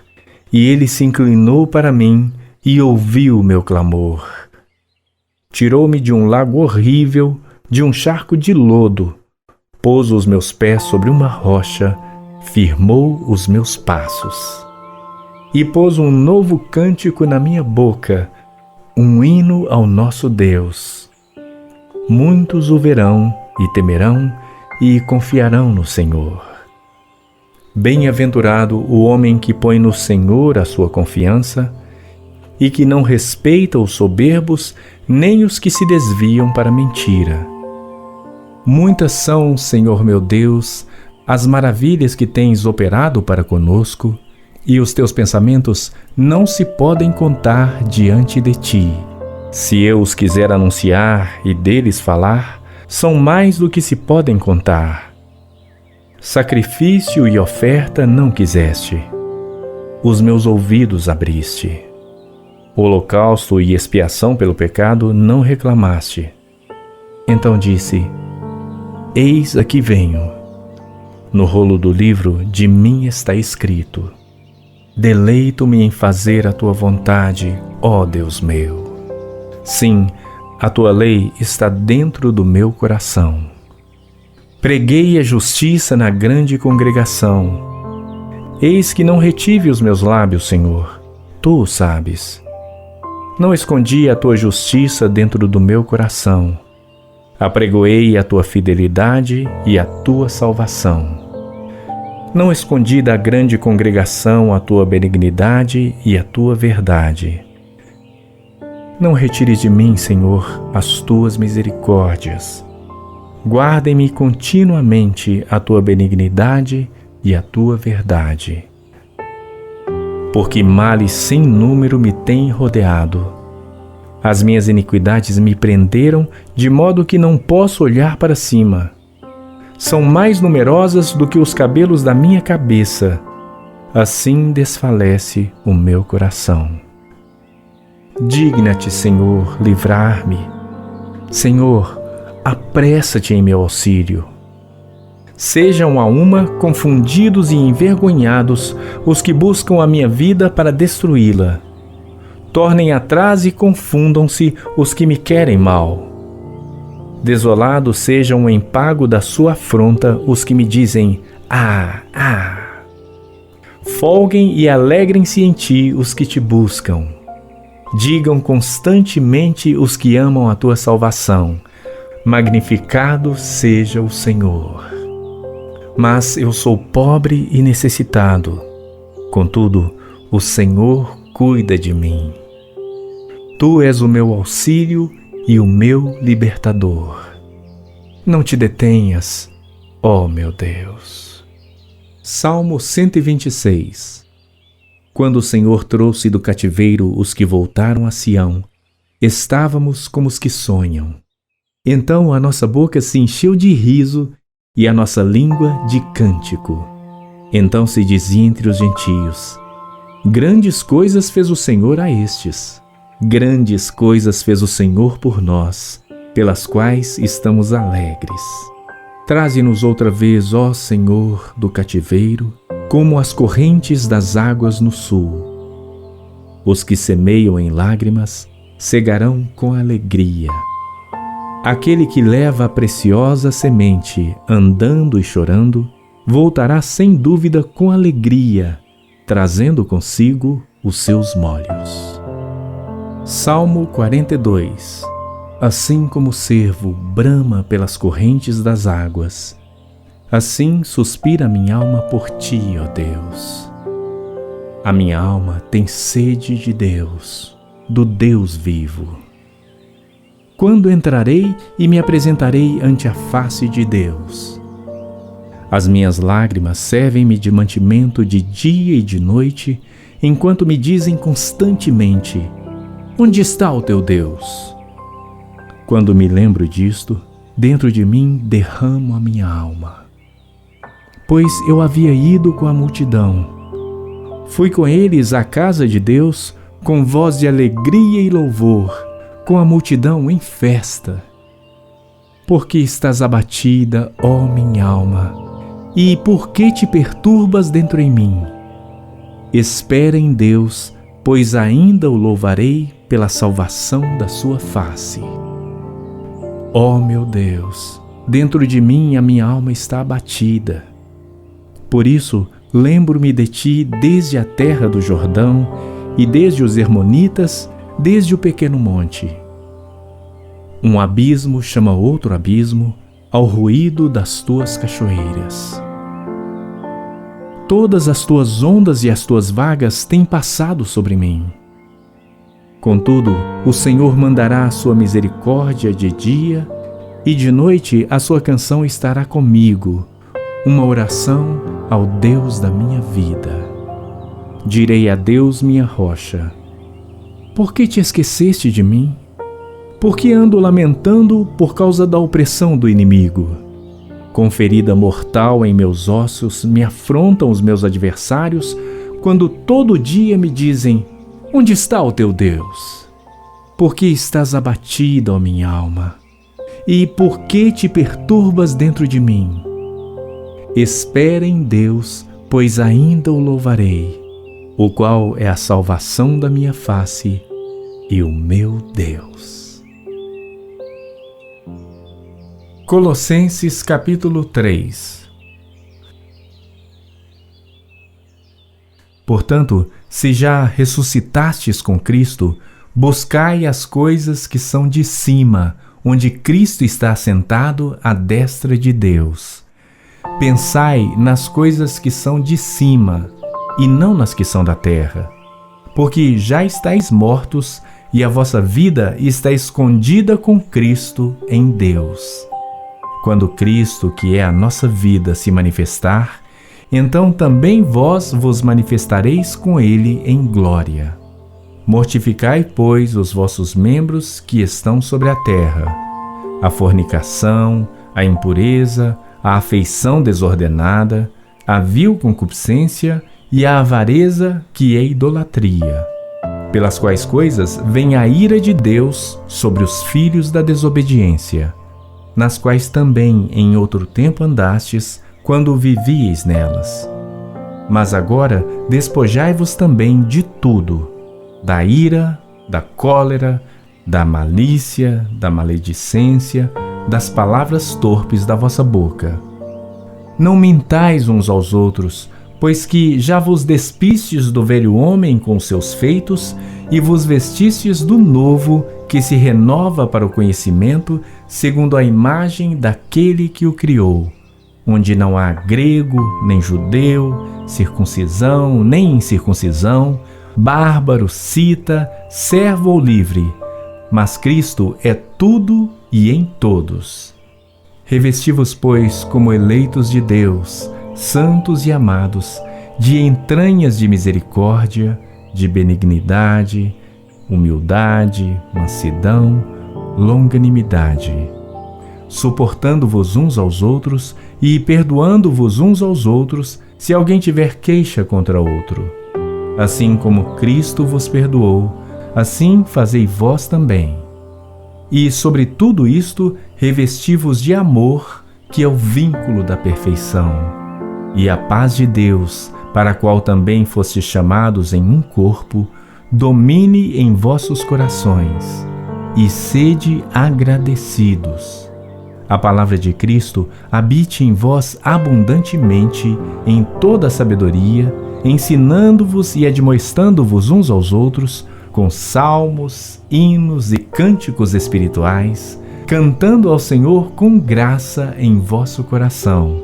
e Ele se inclinou para mim e ouviu o meu clamor. Tirou-me de um lago horrível, de um charco de lodo, pôs os meus pés sobre uma rocha, firmou os meus passos. E pôs um novo cântico na minha boca, um hino ao nosso Deus. Muitos o verão e temerão e confiarão no Senhor. Bem-aventurado o homem que põe no Senhor a sua confiança e que não respeita os soberbos nem os que se desviam para a mentira. Muitas são, Senhor meu Deus, as maravilhas que tens operado para conosco, e os teus pensamentos não se podem contar diante de ti. Se eu os quiser anunciar e deles falar, são mais do que se podem contar. Sacrifício e oferta não quiseste, os meus ouvidos abriste. Holocausto e expiação pelo pecado não reclamaste. Então disse: Eis aqui venho. No rolo do livro de mim está escrito: Deleito-me em fazer a tua vontade, ó Deus meu. Sim, a tua lei está dentro do meu coração. Preguei a justiça na grande congregação. Eis que não retive os meus lábios, Senhor, tu o sabes. Não escondi a tua justiça dentro do meu coração. Apregoei a tua fidelidade e a tua salvação. Não escondi da grande congregação a tua benignidade e a tua verdade. Não retires de mim, Senhor, as tuas misericórdias. Guardem-me continuamente a tua benignidade e a tua verdade. Porque males sem número me têm rodeado. As minhas iniquidades me prenderam, de modo que não posso olhar para cima. São mais numerosas do que os cabelos da minha cabeça. Assim desfalece o meu coração. Digna-te, Senhor, livrar-me. Senhor, apressa-te em meu auxílio. Sejam a uma confundidos e envergonhados os que buscam a minha vida para destruí-la. Tornem atrás e confundam-se os que me querem mal. Desolados sejam em pago da sua afronta os que me dizem: Ah, ah! Folguem e alegrem-se em ti os que te buscam. Digam constantemente os que amam a tua salvação: Magnificado seja o Senhor. Mas eu sou pobre e necessitado. Contudo, o Senhor cuida de mim. Tu és o meu auxílio e o meu libertador. Não te detenhas, ó meu Deus. Salmo 126. Quando o Senhor trouxe do cativeiro os que voltaram a Sião, estávamos como os que sonham. Então a nossa boca se encheu de riso e a nossa língua de cântico. Então se dizia entre os gentios: Grandes coisas fez o Senhor a estes. Grandes coisas fez o Senhor por nós, pelas quais estamos alegres. Traze-nos outra vez, ó Senhor, do cativeiro, como as correntes das águas no sul. Os que semeiam em lágrimas cegarão com alegria. Aquele que leva a preciosa semente, andando e chorando, voltará sem dúvida com alegria, trazendo consigo os seus molhos. Salmo 42. Assim como o cervo brama pelas correntes das águas, assim suspira a minha alma por ti, ó Deus. A minha alma tem sede de Deus, do Deus vivo. Quando entrarei e me apresentarei ante a face de Deus? As minhas lágrimas servem-me de mantimento de dia e de noite, enquanto me dizem constantemente: Onde está o teu Deus? Quando me lembro disto, dentro de mim derramo a minha alma. Pois eu havia ido com a multidão. Fui com eles à casa de Deus, com voz de alegria e louvor, com a multidão em festa. Porque estás abatida, ó minha alma, e por que te perturbas dentro em mim? Espera em Deus, pois ainda o louvarei pela salvação da sua face. Ó meu Deus, dentro de mim a minha alma está abatida. Por isso, lembro-me de ti desde a terra do Jordão e desde os Hermonitas, desde o pequeno monte. Um abismo chama outro abismo ao ruído das tuas cachoeiras. Todas as tuas ondas e as tuas vagas têm passado sobre mim. Contudo, o Senhor mandará a sua misericórdia de dia, e de noite a sua canção estará comigo, uma oração ao Deus da minha vida. Direi a Deus, minha rocha: por que te esqueceste de mim? Por que ando lamentando por causa da opressão do inimigo? Com ferida mortal em meus ossos me afrontam os meus adversários, quando todo dia me dizem: onde está o teu Deus? Por que estás abatida, ó minha alma? E por que te perturbas dentro de mim? Espera em Deus, pois ainda o louvarei, o qual é a salvação da minha face e o meu Deus. Colossenses capítulo 3. Portanto, se já ressuscitastes com Cristo, buscai as coisas que são de cima, onde Cristo está assentado à destra de Deus. Pensai nas coisas que são de cima, e não nas que são da terra, porque já estáis mortos, e a vossa vida está escondida com Cristo em Deus. Quando Cristo, que é a nossa vida, se manifestar, então também vós vos manifestareis com Ele em glória. Mortificai, pois, os vossos membros que estão sobre a terra: a fornicação, a impureza, a afeição desordenada, a vil concupiscência e a avareza, que é idolatria, pelas quais coisas vem a ira de Deus sobre os filhos da desobediência, nas quais também em outro tempo andastes, quando vivíeis nelas. Mas agora despojai-vos também de tudo: da ira, da cólera, da malícia, da maledicência, das palavras torpes da vossa boca. Não mintais uns aos outros, pois que já vos despistes do velho homem com seus feitos e vos vestistes do novo, que se renova para o conhecimento, segundo a imagem daquele que o criou, onde não há grego, nem judeu, circuncisão, nem incircuncisão, bárbaro, cita, servo ou livre, mas Cristo é tudo e em todos. Revesti-vos, pois, como eleitos de Deus, santos e amados, de entranhas de misericórdia, de benignidade, humildade, mansidão, longanimidade, suportando-vos uns aos outros e perdoando-vos uns aos outros, se alguém tiver queixa contra outro. Assim como Cristo vos perdoou, assim fazei vós também. E sobre tudo isto, revesti-vos de amor, que é o vínculo da perfeição. E a paz de Deus, para a qual também fostes chamados em um corpo, domine em vossos corações, e sede agradecidos. A palavra de Cristo habite em vós abundantemente, em toda a sabedoria, ensinando-vos e admoestando-vos uns aos outros, com salmos, hinos e cânticos espirituais, cantando ao Senhor com graça em vosso coração.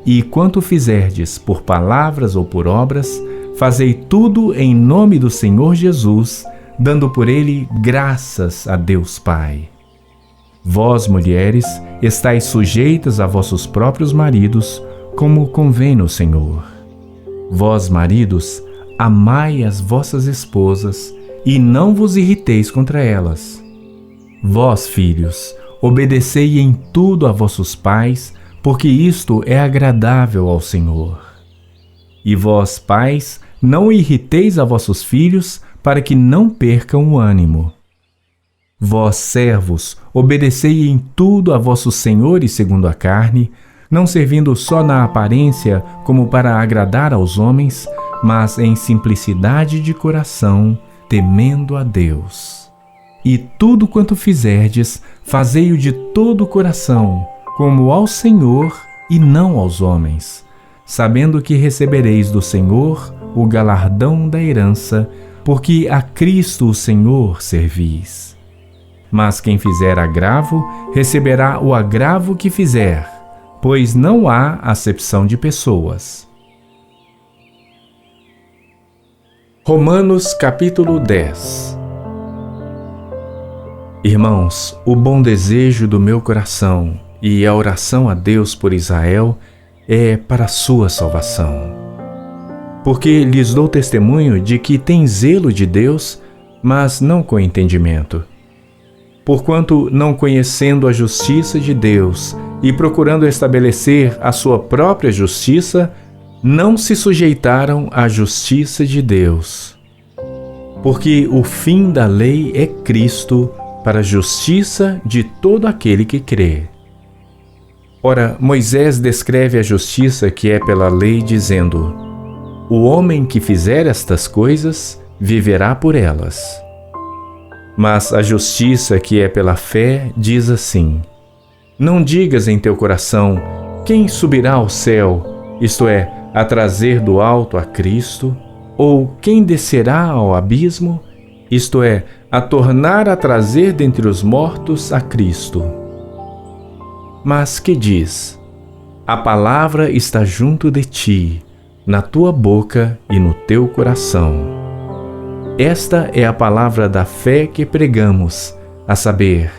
E quanto fizerdes por palavras ou por obras, fazei tudo em nome do Senhor Jesus, dando por ele graças a Deus Pai. Vós, mulheres, estáis sujeitas a vossos próprios maridos, como convém no Senhor. Vós, maridos, amai as vossas esposas, e não vos irriteis contra elas. Vós, filhos, obedecei em tudo a vossos pais, porque isto é agradável ao Senhor. E vós, pais, não irriteis a vossos filhos, para que não percam o ânimo. Vós, servos, obedecei em tudo a vossos senhores segundo a carne, não servindo só na aparência como para agradar aos homens, mas em simplicidade de coração, temendo a Deus. E tudo quanto fizerdes, fazei-o de todo o coração, como ao Senhor e não aos homens, sabendo que recebereis do Senhor o galardão da herança, porque a Cristo o Senhor servis. Mas quem fizer agravo, receberá o agravo que fizer, pois não há acepção de pessoas. Romanos capítulo 10. Irmãos, o bom desejo do meu coração e a oração a Deus por Israel é para a sua salvação. Porque lhes dou testemunho de que têm zelo de Deus, mas não com entendimento. Porquanto, não conhecendo a justiça de Deus e procurando estabelecer a sua própria justiça, não se sujeitaram à justiça de Deus. Porque o fim da lei é Cristo, para a justiça de todo aquele que crê. Ora, Moisés descreve a justiça que é pela lei, dizendo: o homem que fizer estas coisas viverá por elas. Mas a justiça que é pela fé diz assim: não digas em teu coração: quem subirá ao céu, isto é, a trazer do alto a Cristo, ou quem descerá ao abismo, isto é, a tornar a trazer dentre os mortos a Cristo. Mas que diz? A palavra está junto de ti, na tua boca e no teu coração. Esta é a palavra da fé que pregamos, a saber,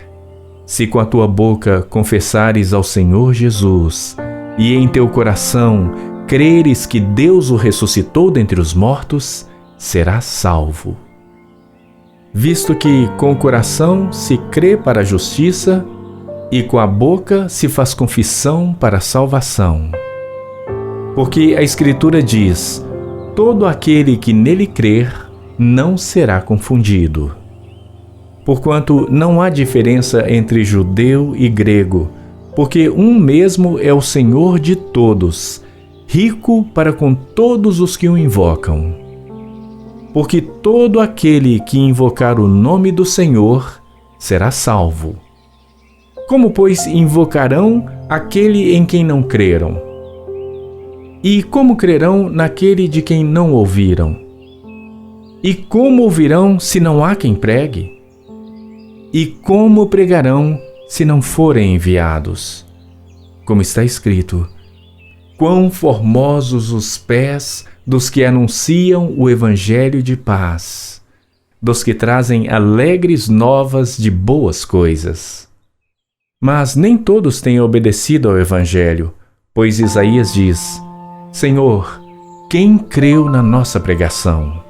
se com a tua boca confessares ao Senhor Jesus, e em teu coração creres que Deus o ressuscitou dentre os mortos, serás salvo. Visto que com o coração se crê para a justiça e com a boca se faz confissão para a salvação. Porque a Escritura diz: todo aquele que nele crer não será confundido. Porquanto não há diferença entre judeu e grego, porque um mesmo é o Senhor de todos, rico para com todos os que o invocam. Porque todo aquele que invocar o nome do Senhor será salvo. Como, pois, invocarão aquele em quem não creram? E como crerão naquele de quem não ouviram? E como ouvirão se não há quem pregue? E como pregarão se não forem enviados? Como está escrito: quão formosos os pés dos que anunciam o evangelho de paz, dos que trazem alegres novas de boas coisas. Mas nem todos têm obedecido ao evangelho, pois Isaías diz: Senhor, quem creu na nossa pregação?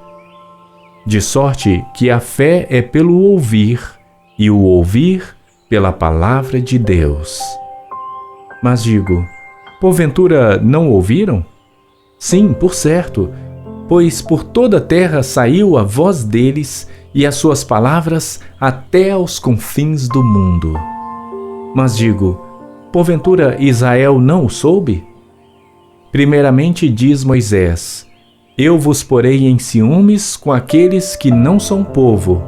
De sorte que a fé é pelo ouvir, e o ouvir pela palavra de Deus. Mas digo, porventura não ouviram? Sim, por certo, pois por toda a terra saiu a voz deles e as suas palavras até aos confins do mundo. Mas digo, porventura Israel não o soube? Primeiramente diz Moisés: eu vos porei em ciúmes com aqueles que não são povo,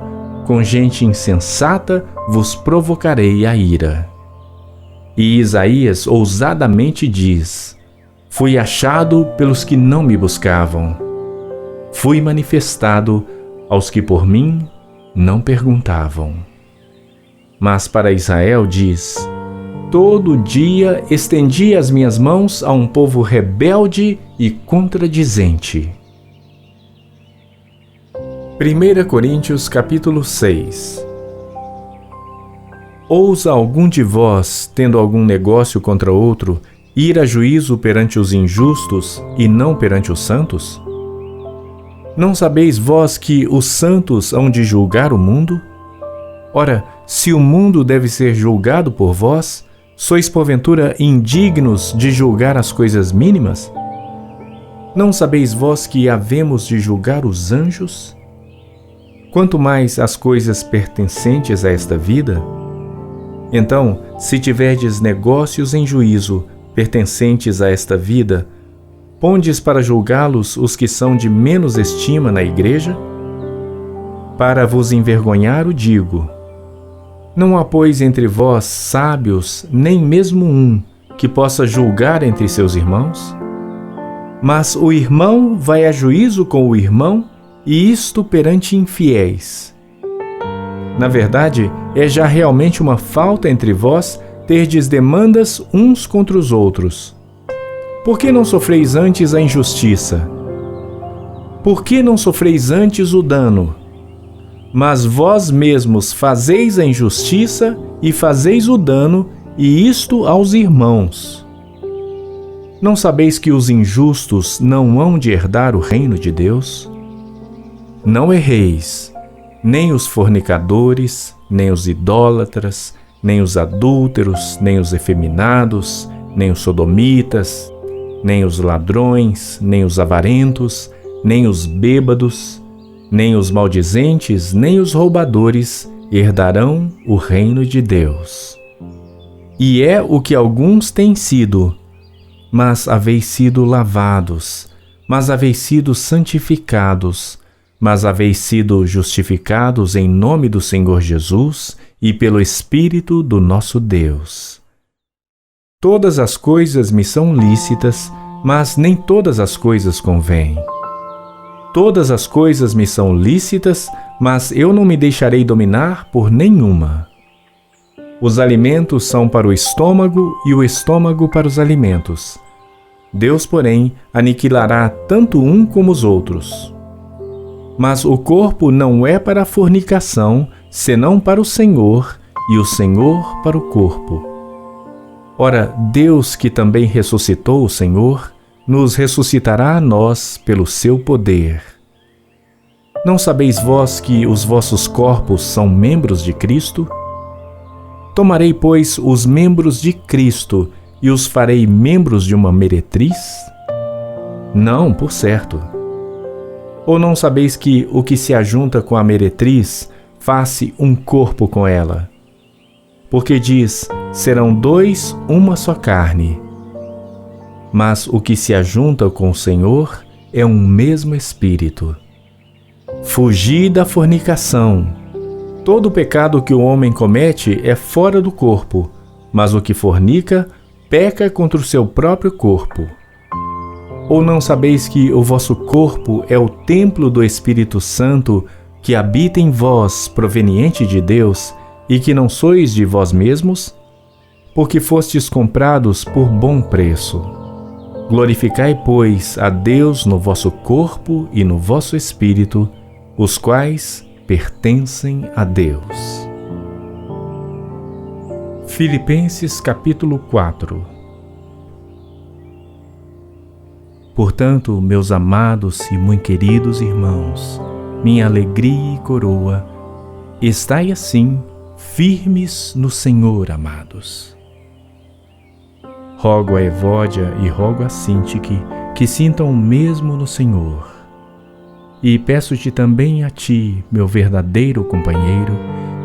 com gente insensata vos provocarei a ira. E Isaías ousadamente diz: fui achado pelos que não me buscavam. Fui manifestado aos que por mim não perguntavam. Mas para Israel diz: todo dia estendi as minhas mãos a um povo rebelde e contradizente. 1 Coríntios capítulo 6. Ousa algum de vós, tendo algum negócio contra outro, ir a juízo perante os injustos e não perante os santos? Não sabeis vós que os santos hão de julgar o mundo? Ora, se o mundo deve ser julgado por vós, sois porventura indignos de julgar as coisas mínimas? Não sabeis vós que havemos de julgar os anjos? Quanto mais as coisas pertencentes a esta vida? Então, se tiverdes negócios em juízo, pertencentes a esta vida, pondes para julgá-los os que são de menos estima na igreja? Para vos envergonhar o digo, Não há, pois, entre vós sábios, nem mesmo um, que possa julgar entre seus irmãos? Mas o irmão vai a juízo com o irmão, e isto perante infiéis. Na verdade, é já realmente uma falta entre vós terdes demandas uns contra os outros. Por que não sofreis antes a injustiça? Por que não sofreis antes o dano? Mas vós mesmos fazeis a injustiça e fazeis o dano, e isto aos irmãos. Não sabeis que os injustos não hão de herdar o reino de Deus? Não erreis, nem os fornicadores, nem os idólatras, nem os adúlteros, nem os efeminados, nem os sodomitas, nem os ladrões, nem os avarentos, nem os bêbados, nem os maldizentes, nem os roubadores herdarão o reino de Deus. E é o que alguns têm sido, mas haveis sido lavados, mas haveis sido santificados, mas haveis sido justificados em nome do Senhor Jesus e pelo Espírito do nosso Deus. Todas as coisas me são lícitas, mas nem todas as coisas convêm. Todas as coisas me são lícitas, mas eu não me deixarei dominar por nenhuma. Os alimentos são para o estômago e o estômago para os alimentos. Deus, porém, aniquilará tanto um como os outros. Mas o corpo não é para a fornicação, senão para o Senhor, e o Senhor para o corpo. Ora, Deus, que também ressuscitou o Senhor, nos ressuscitará a nós pelo seu poder. Não sabeis vós que os vossos corpos são membros de Cristo? Tomarei, pois, os membros de Cristo e os farei membros de uma meretriz? Não, por certo. Ou não sabeis que o que se ajunta com a meretriz faz-se um corpo com ela? Porque diz, serão dois uma só carne. Mas o que se ajunta com o Senhor é um mesmo espírito. Fugi da fornicação. Todo pecado que o homem comete é fora do corpo, mas o que fornica peca contra o seu próprio corpo. Ou não sabeis que o vosso corpo é o templo do Espírito Santo que habita em vós, proveniente de Deus, e que não sois de vós mesmos? Porque fostes comprados por bom preço. Glorificai, pois, a Deus no vosso corpo e no vosso espírito, os quais pertencem a Deus. Filipenses capítulo 4. Portanto, meus amados e muito queridos irmãos, minha alegria e coroa, estai assim firmes no Senhor, amados. Rogo a Evódia e rogo a Sintique que sintam o mesmo no Senhor. E peço-te também a ti, meu verdadeiro companheiro,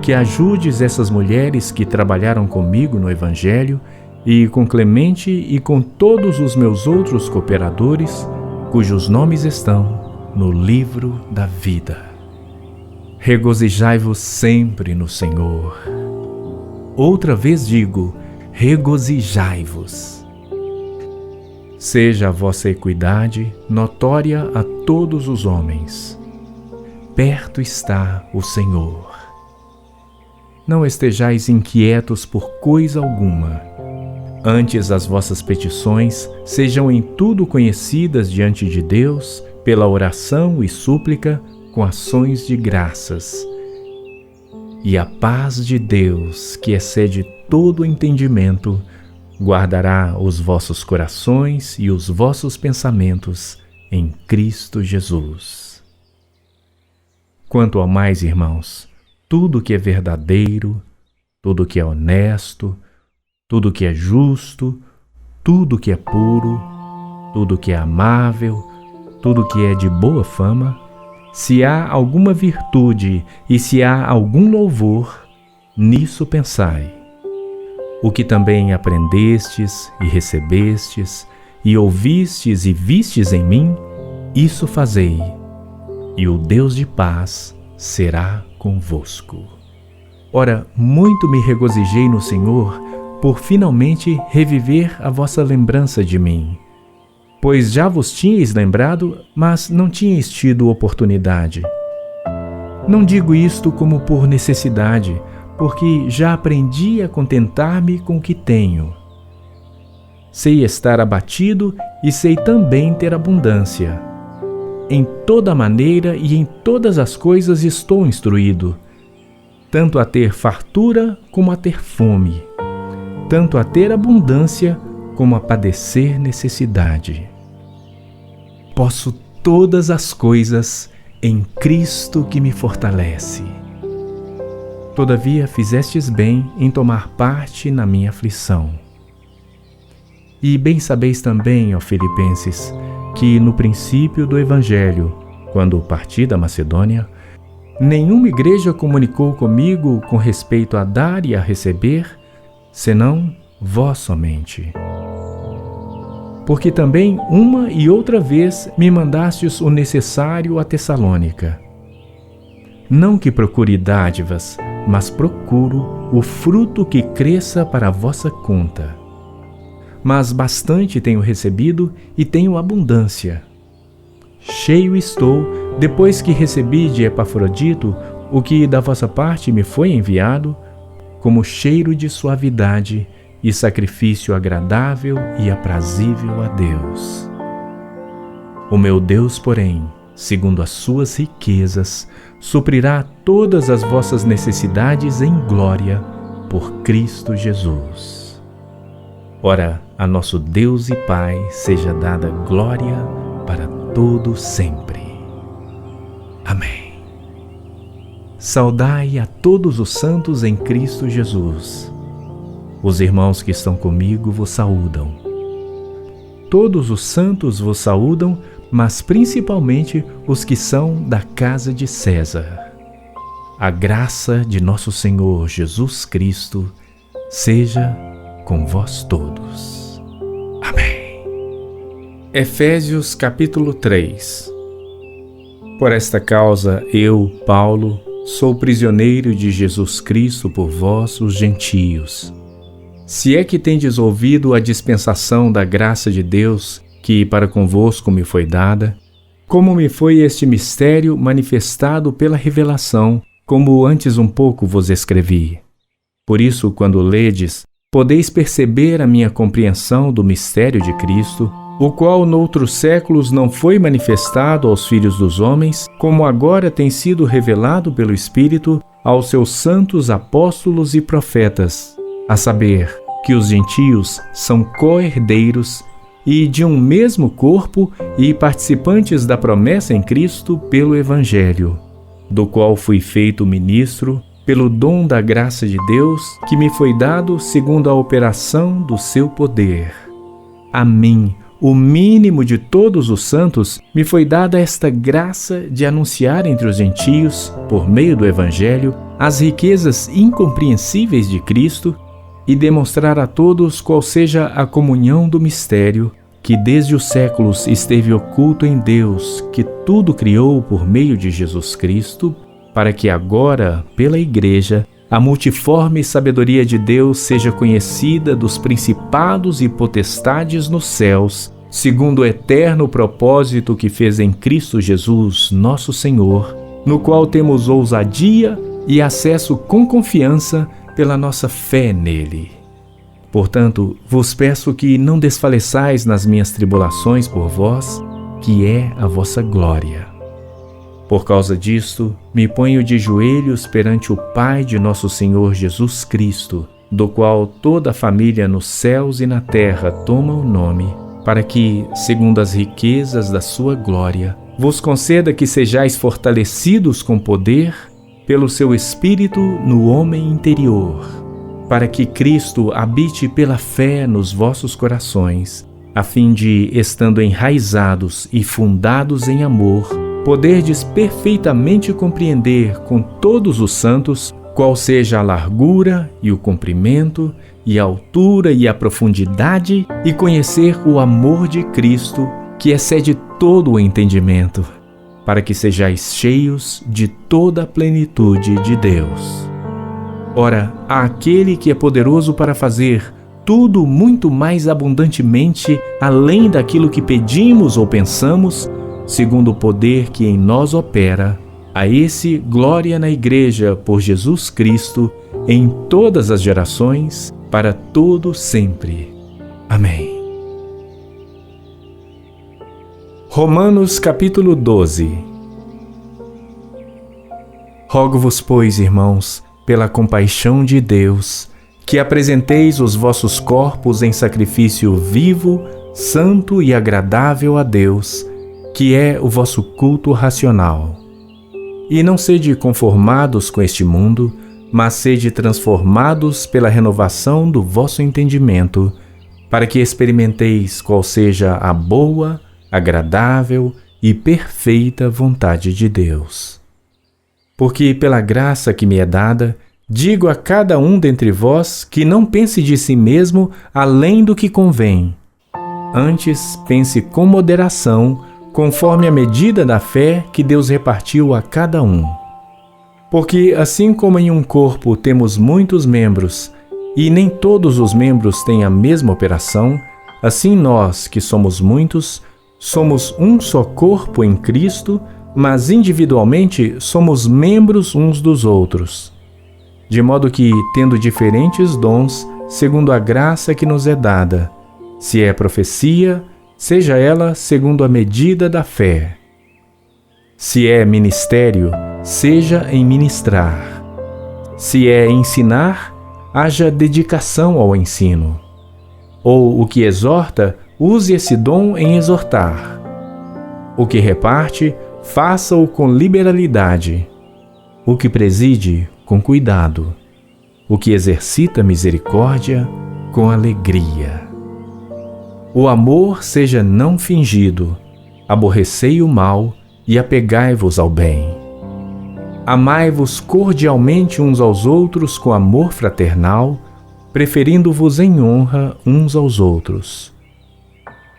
que ajudes essas mulheres que trabalharam comigo no Evangelho e com Clemente e com todos os meus outros cooperadores, cujos nomes estão no livro da vida. Regozijai-vos sempre no Senhor. Outra vez digo, regozijai-vos. Seja a vossa equidade notória a todos os homens. Perto está o Senhor. Não estejais inquietos por coisa alguma. Antes as vossas petições sejam em tudo conhecidas diante de Deus, pela oração e súplica, com ações de graças. E a paz de Deus, que excede todo o entendimento, guardará os vossos corações e os vossos pensamentos em Cristo Jesus. Quanto ao mais, irmãos, tudo que é verdadeiro, tudo que é honesto, tudo que é justo, tudo que é puro, tudo que é amável, tudo que é de boa fama, se há alguma virtude e se há algum louvor, nisso pensai. O que também aprendestes e recebestes, e ouvistes e vistes em mim, isso fazei, e o Deus de paz será convosco. Ora, muito me regozijei no Senhor por finalmente reviver a vossa lembrança de mim. Pois já vos tinhais lembrado, mas não tinhais tido oportunidade. Não digo isto como por necessidade, porque já aprendi a contentar-me com o que tenho. Sei estar abatido e sei também ter abundância. Em toda maneira e em todas as coisas estou instruído, tanto a ter fartura como a ter fome, tanto a ter abundância como a padecer necessidade. Posso todas as coisas em Cristo que me fortalece. Todavia fizestes bem em tomar parte na minha aflição. E bem sabeis também, ó Filipenses, que no princípio do Evangelho, quando parti da Macedônia, nenhuma igreja comunicou comigo com respeito a dar e a receber, senão vós somente. Porque também uma e outra vez me mandastes o necessário a Tessalônica. Não que procure dádivas, mas procuro o fruto que cresça para a vossa conta. Mas bastante tenho recebido e tenho abundância. Cheio estou, depois que recebi de Epafrodito o que da vossa parte me foi enviado, como cheiro de suavidade e sacrifício agradável e aprazível a Deus. O meu Deus, porém, segundo as suas riquezas, suprirá todas as vossas necessidades em glória por Cristo Jesus. Ora, a nosso Deus e Pai seja dada glória para todo sempre. Amém. Saudai a todos os santos em Cristo Jesus. Os irmãos que estão comigo vos saúdam. Todos os santos vos saúdam, mas principalmente os que são da casa de César. A graça de nosso Senhor Jesus Cristo seja com vós todos. Amém. Efésios capítulo 3. Por esta causa, eu, Paulo, sou prisioneiro de Jesus Cristo por vós, os gentios. Se é que tendes ouvido a dispensação da graça de Deus, que para convosco me foi dada, como me foi este mistério manifestado pela revelação, como antes um pouco vos escrevi. Por isso, quando ledes, podeis perceber a minha compreensão do mistério de Cristo, o qual noutros séculos não foi manifestado aos filhos dos homens, como agora tem sido revelado pelo Espírito aos seus santos apóstolos e profetas, a saber, que os gentios são co-herdeiros e de um mesmo corpo e participantes da promessa em Cristo pelo Evangelho, do qual fui feito ministro pelo dom da graça de Deus que me foi dado segundo a operação do seu poder. A mim, o mínimo de todos os santos, me foi dada esta graça de anunciar entre os gentios, por meio do Evangelho, as riquezas incompreensíveis de Cristo e demonstrar a todos qual seja a comunhão do mistério que desde os séculos esteve oculto em Deus, que tudo criou por meio de Jesus Cristo, para que agora, pela Igreja, a multiforme sabedoria de Deus seja conhecida dos principados e potestades nos céus, segundo o eterno propósito que fez em Cristo Jesus, nosso Senhor, no qual temos ousadia e acesso com confiança pela nossa fé nele. Portanto, vos peço que não desfaleçais nas minhas tribulações por vós, que é a vossa glória. Por causa disto, me ponho de joelhos perante o Pai de nosso Senhor Jesus Cristo, do qual toda a família nos céus e na terra toma o nome, para que, segundo as riquezas da sua glória, vos conceda que sejais fortalecidos com poder pelo seu Espírito no homem interior, para que Cristo habite pela fé nos vossos corações, a fim de, estando enraizados e fundados em amor, poderdes perfeitamente compreender com todos os santos qual seja a largura e o comprimento, e a altura e a profundidade, e conhecer o amor de Cristo, que excede todo o entendimento, para que sejais cheios de toda a plenitude de Deus. Ora, àquele que é poderoso para fazer tudo muito mais abundantemente, além daquilo que pedimos ou pensamos, segundo o poder que em nós opera, a esse glória na Igreja por Jesus Cristo, em todas as gerações, para todo sempre. Amém. Romanos capítulo 12. Rogo-vos, pois, irmãos, pela compaixão de Deus, que apresenteis os vossos corpos em sacrifício vivo, santo e agradável a Deus, que é o vosso culto racional. E não sede conformados com este mundo, mas sede transformados pela renovação do vosso entendimento, para que experimenteis qual seja a boa, agradável e perfeita vontade de Deus. Porque pela graça que me é dada, digo a cada um dentre vós que não pense de si mesmo além do que convém. Antes, pense com moderação, conforme a medida da fé que Deus repartiu a cada um. Porque assim como em um corpo temos muitos membros, e nem todos os membros têm a mesma operação, assim nós, que somos muitos, somos um só corpo em Cristo, mas individualmente somos membros uns dos outros. De modo que, tendo diferentes dons, segundo a graça que nos é dada, se é profecia, seja ela segundo a medida da fé. Se é ministério, seja em ministrar. Se é ensinar, haja dedicação ao ensino. Ou o que exorta, use esse dom em exortar. O que reparte, faça-o com liberalidade. O que preside, com cuidado. O que exercita misericórdia, com alegria. O amor seja não fingido. Aborrecei o mal e apegai-vos ao bem. Amai-vos cordialmente uns aos outros com amor fraternal, preferindo-vos em honra uns aos outros.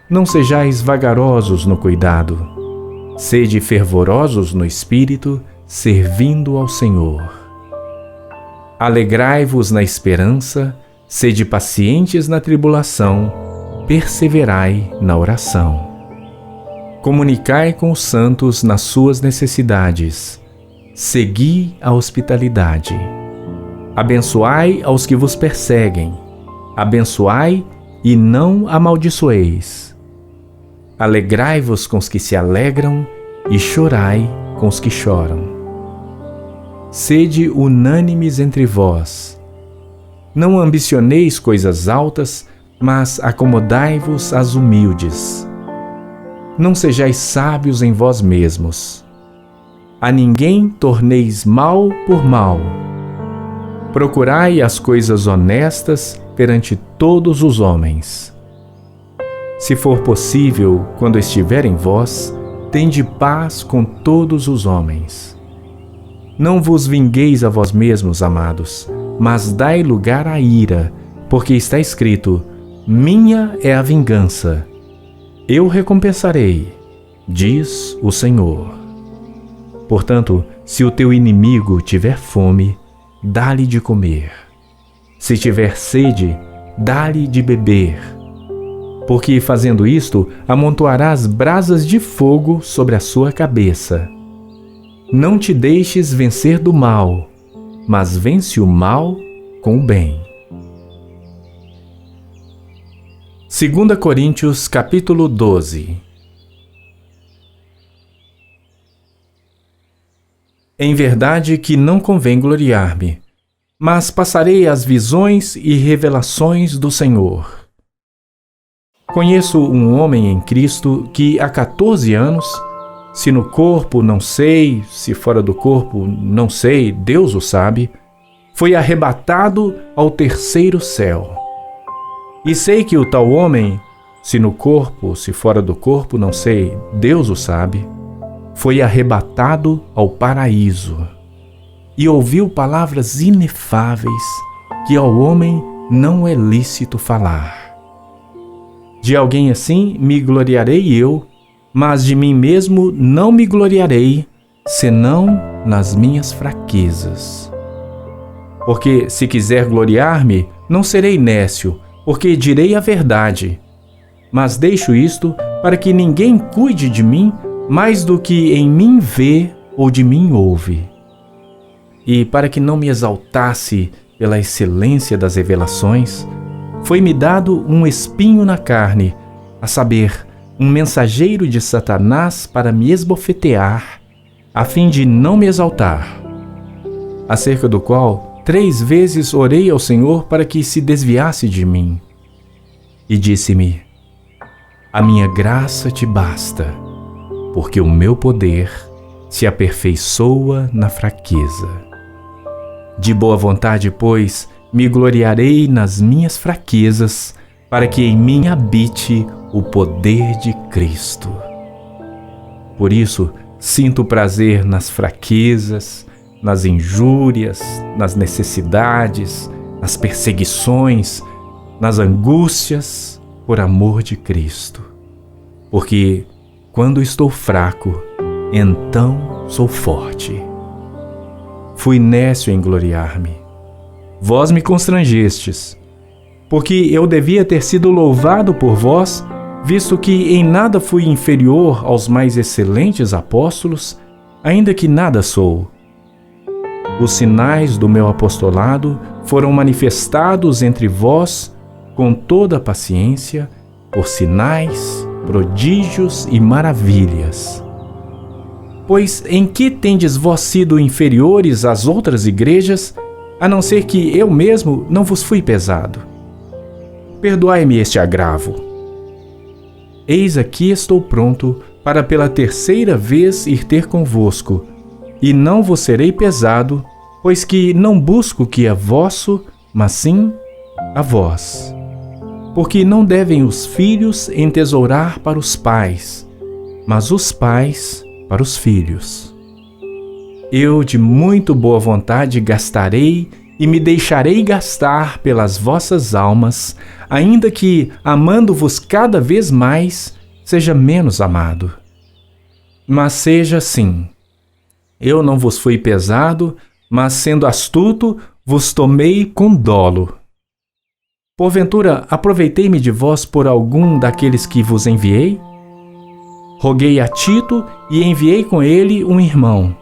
Não sejais vagarosos no cuidado. Sede fervorosos no espírito, servindo ao Senhor. Alegrai-vos na esperança, sede pacientes na tribulação, perseverai na oração. Comunicai com os santos nas suas necessidades, segui a hospitalidade. Abençoai aos que vos perseguem, abençoai e não amaldiçoeis. Alegrai-vos com os que se alegram e chorai com os que choram. Sede unânimes entre vós. Não ambicioneis coisas altas, mas acomodai-vos às humildes. Não sejais sábios em vós mesmos. A ninguém torneis mal por mal. Procurai as coisas honestas perante todos os homens. Se for possível, quando estiver em vós, tende paz com todos os homens. Não vos vingueis a vós mesmos, amados, mas dai lugar à ira, porque está escrito: minha é a vingança, eu recompensarei, diz o Senhor. Portanto, se o teu inimigo tiver fome, dá-lhe de comer. Se tiver sede, dá-lhe de beber. Porque fazendo isto, amontoarás brasas de fogo sobre a sua cabeça. Não te deixes vencer do mal, mas vence o mal com o bem. 2 Coríntios capítulo 12. Em verdade que não convém gloriar-me, mas passarei as visões e revelações do Senhor. Conheço um homem em Cristo que há 14 anos, se no corpo não sei, se fora do corpo não sei, Deus o sabe, foi arrebatado ao terceiro céu. E sei que o tal homem, se no corpo, se fora do corpo não sei, Deus o sabe, foi arrebatado ao paraíso e ouviu palavras inefáveis que ao homem não é lícito falar. De alguém assim me gloriarei eu, mas de mim mesmo não me gloriarei, senão nas minhas fraquezas. Porque se quiser gloriar-me, não serei nécio, porque direi a verdade. Mas deixo isto para que ninguém cuide de mim mais do que em mim vê ou de mim ouve. E para que não me exaltasse pela excelência das revelações, foi-me dado um espinho na carne, a saber, um mensageiro de Satanás para me esbofetear, a fim de não me exaltar. Acerca do qual 3 vezes orei ao Senhor para que se desviasse de mim. E disse-me: a minha graça te basta, porque o meu poder se aperfeiçoa na fraqueza. De boa vontade, pois, me gloriarei nas minhas fraquezas, para que em mim habite o poder de Cristo. Por isso, sinto prazer nas fraquezas, nas injúrias, nas necessidades, nas perseguições, nas angústias, por amor de Cristo. Porque, quando estou fraco, então sou forte. Fui nécio em gloriar-me. Vós me constrangestes, porque eu devia ter sido louvado por vós, visto que em nada fui inferior aos mais excelentes apóstolos, ainda que nada sou. Os sinais do meu apostolado foram manifestados entre vós com toda a paciência, por sinais, prodígios e maravilhas. Pois em que tendes vós sido inferiores às outras igrejas, a não ser que eu mesmo não vos fui pesado? Perdoai-me este agravo. Eis aqui estou pronto para pela 3ª vez ir ter convosco, e não vos serei pesado, pois que não busco que é vosso, mas sim a vós. Porque não devem os filhos entesourar para os pais, mas os pais para os filhos. Eu de muito boa vontade gastarei e me deixarei gastar pelas vossas almas, ainda que, amando-vos cada vez mais, seja menos amado. Mas seja assim. Eu não vos fui pesado, mas sendo astuto, vos tomei com dolo. Porventura, aproveitei-me de vós por algum daqueles que vos enviei? Roguei a Tito e enviei com ele um irmão.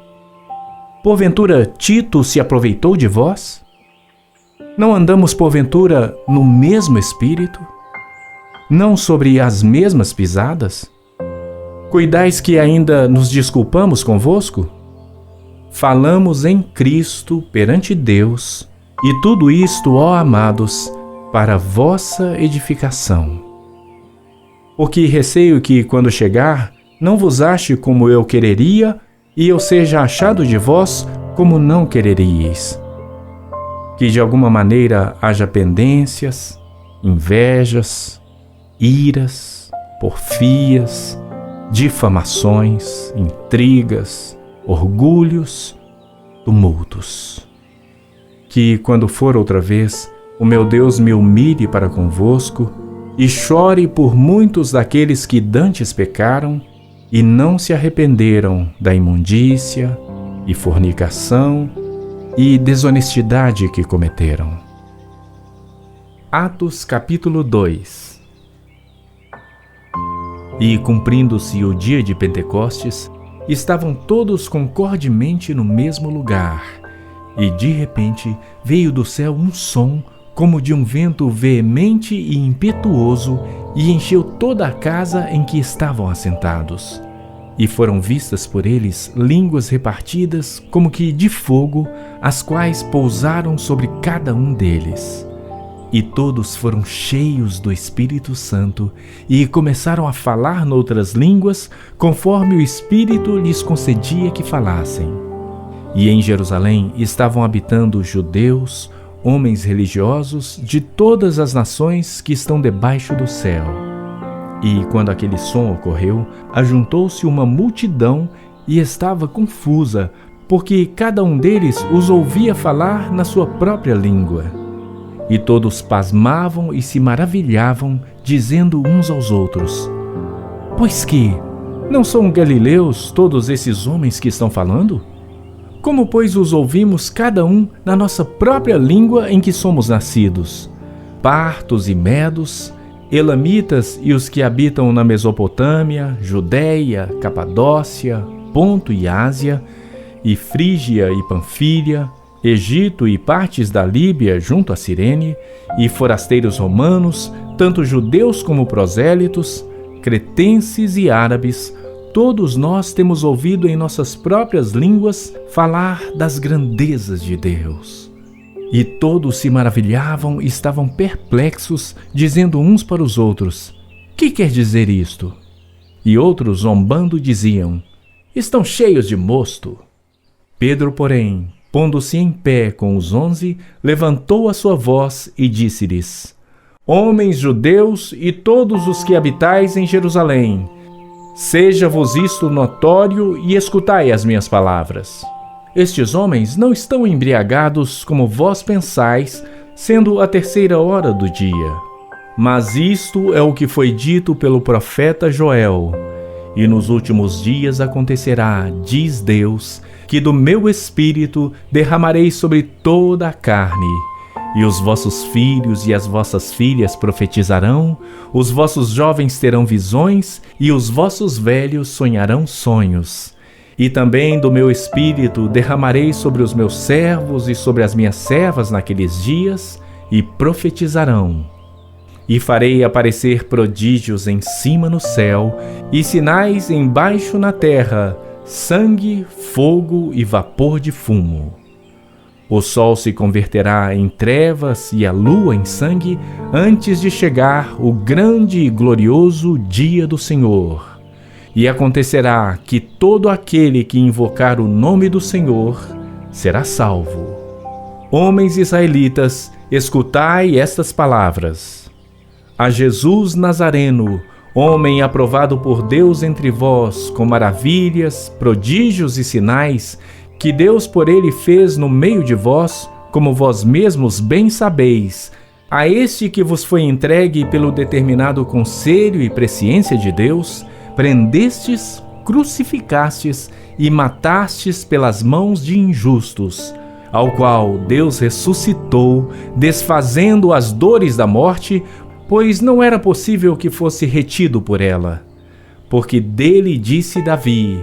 Porventura, Tito se aproveitou de vós? Não andamos, porventura, no mesmo espírito? Não sobre as mesmas pisadas? Cuidais que ainda nos desculpamos convosco? Falamos em Cristo perante Deus, e tudo isto, ó amados, para vossa edificação. Porque receio que, quando chegar, não vos ache como eu quereria, e eu seja achado de vós como não quereríeis. Que de alguma maneira haja pendências, invejas, iras, porfias, difamações, intrigas, orgulhos, tumultos. Que, quando for outra vez, o meu Deus me humilhe para convosco e chore por muitos daqueles que dantes pecaram e não se arrependeram da imundícia e fornicação e desonestidade que cometeram. Atos capítulo 2. E cumprindo-se o dia de Pentecostes, estavam todos concordemente no mesmo lugar, e de repente veio do céu um som como de um vento veemente e impetuoso, e encheu toda a casa em que estavam assentados. E foram vistas por eles línguas repartidas como que de fogo, as quais pousaram sobre cada um deles. E todos foram cheios do Espírito Santo e começaram a falar noutras línguas, conforme o Espírito lhes concedia que falassem. E em Jerusalém estavam habitando judeus, homens religiosos de todas as nações que estão debaixo do céu. E quando aquele som ocorreu, ajuntou-se uma multidão e estava confusa, porque cada um deles os ouvia falar na sua própria língua. E todos pasmavam e se maravilhavam, dizendo uns aos outros: Pois que, não são galileus todos esses homens que estão falando? Como, pois, os ouvimos cada um na nossa própria língua em que somos nascidos? Partos e medos, elamitas e os que habitam na Mesopotâmia, Judéia, Capadócia, Ponto e Ásia, e Frígia e Panfília, Egito e partes da Líbia junto a Cirene, e forasteiros romanos, tanto judeus como prosélitos, cretenses e árabes, todos nós temos ouvido em nossas próprias línguas falar das grandezas de Deus. E todos se maravilhavam e estavam perplexos, dizendo uns para os outros: que quer dizer isto? E outros, zombando, diziam: estão cheios de mosto. Pedro, porém, pondo-se em pé com os 11, levantou a sua voz e disse-lhes: homens judeus e todos os que habitais em Jerusalém, seja-vos isto notório e escutai as minhas palavras. Estes homens não estão embriagados como vós pensais, sendo a 3ª hora do dia. Mas isto é o que foi dito pelo profeta Joel. E nos últimos dias acontecerá, diz Deus, que do meu Espírito derramarei sobre toda a carne. E os vossos filhos e as vossas filhas profetizarão, os vossos jovens terão visões, e os vossos velhos sonharão sonhos. E também do meu Espírito derramarei sobre os meus servos e sobre as minhas servas naqueles dias, e profetizarão. E farei aparecer prodígios em cima no céu, e sinais embaixo na terra, sangue, fogo e vapor de fumo. O sol se converterá em trevas e a lua em sangue, antes de chegar o grande e glorioso dia do Senhor. E acontecerá que todo aquele que invocar o nome do Senhor será salvo. Homens israelitas, escutai estas palavras. A Jesus Nazareno, homem aprovado por Deus entre vós, com maravilhas, prodígios e sinais, que Deus por ele fez no meio de vós, como vós mesmos bem sabeis, a este que vos foi entregue pelo determinado conselho e presciência de Deus, prendestes, crucificastes e matastes pelas mãos de injustos, ao qual Deus ressuscitou, desfazendo as dores da morte, pois não era possível que fosse retido por ela. Porque dele disse Davi: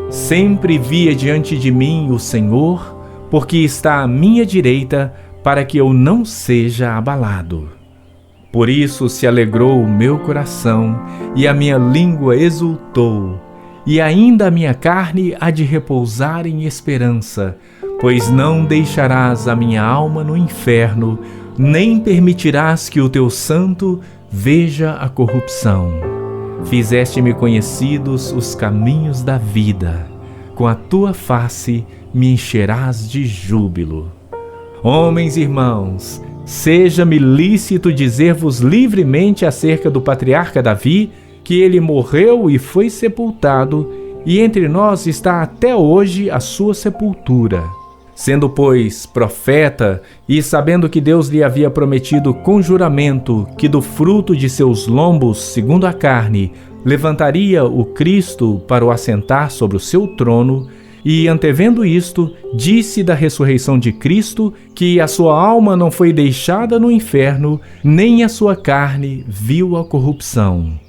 sempre via diante de mim o Senhor, porque está à minha direita, para que eu não seja abalado. Por isso se alegrou o meu coração, e a minha língua exultou, e ainda a minha carne há de repousar em esperança, pois não deixarás a minha alma no inferno, nem permitirás que o teu santo veja a corrupção. Fizeste-me conhecidos os caminhos da vida, com a tua face me encherás de júbilo. Homens e irmãos, seja-me lícito dizer-vos livremente acerca do patriarca Davi, que ele morreu e foi sepultado, e entre nós está até hoje a sua sepultura. Sendo, pois, profeta, e sabendo que Deus lhe havia prometido com juramento que do fruto de seus lombos, segundo a carne, levantaria o Cristo para o assentar sobre o seu trono, e, antevendo isto, disse da ressurreição de Cristo que a sua alma não foi deixada no inferno, nem a sua carne viu a corrupção.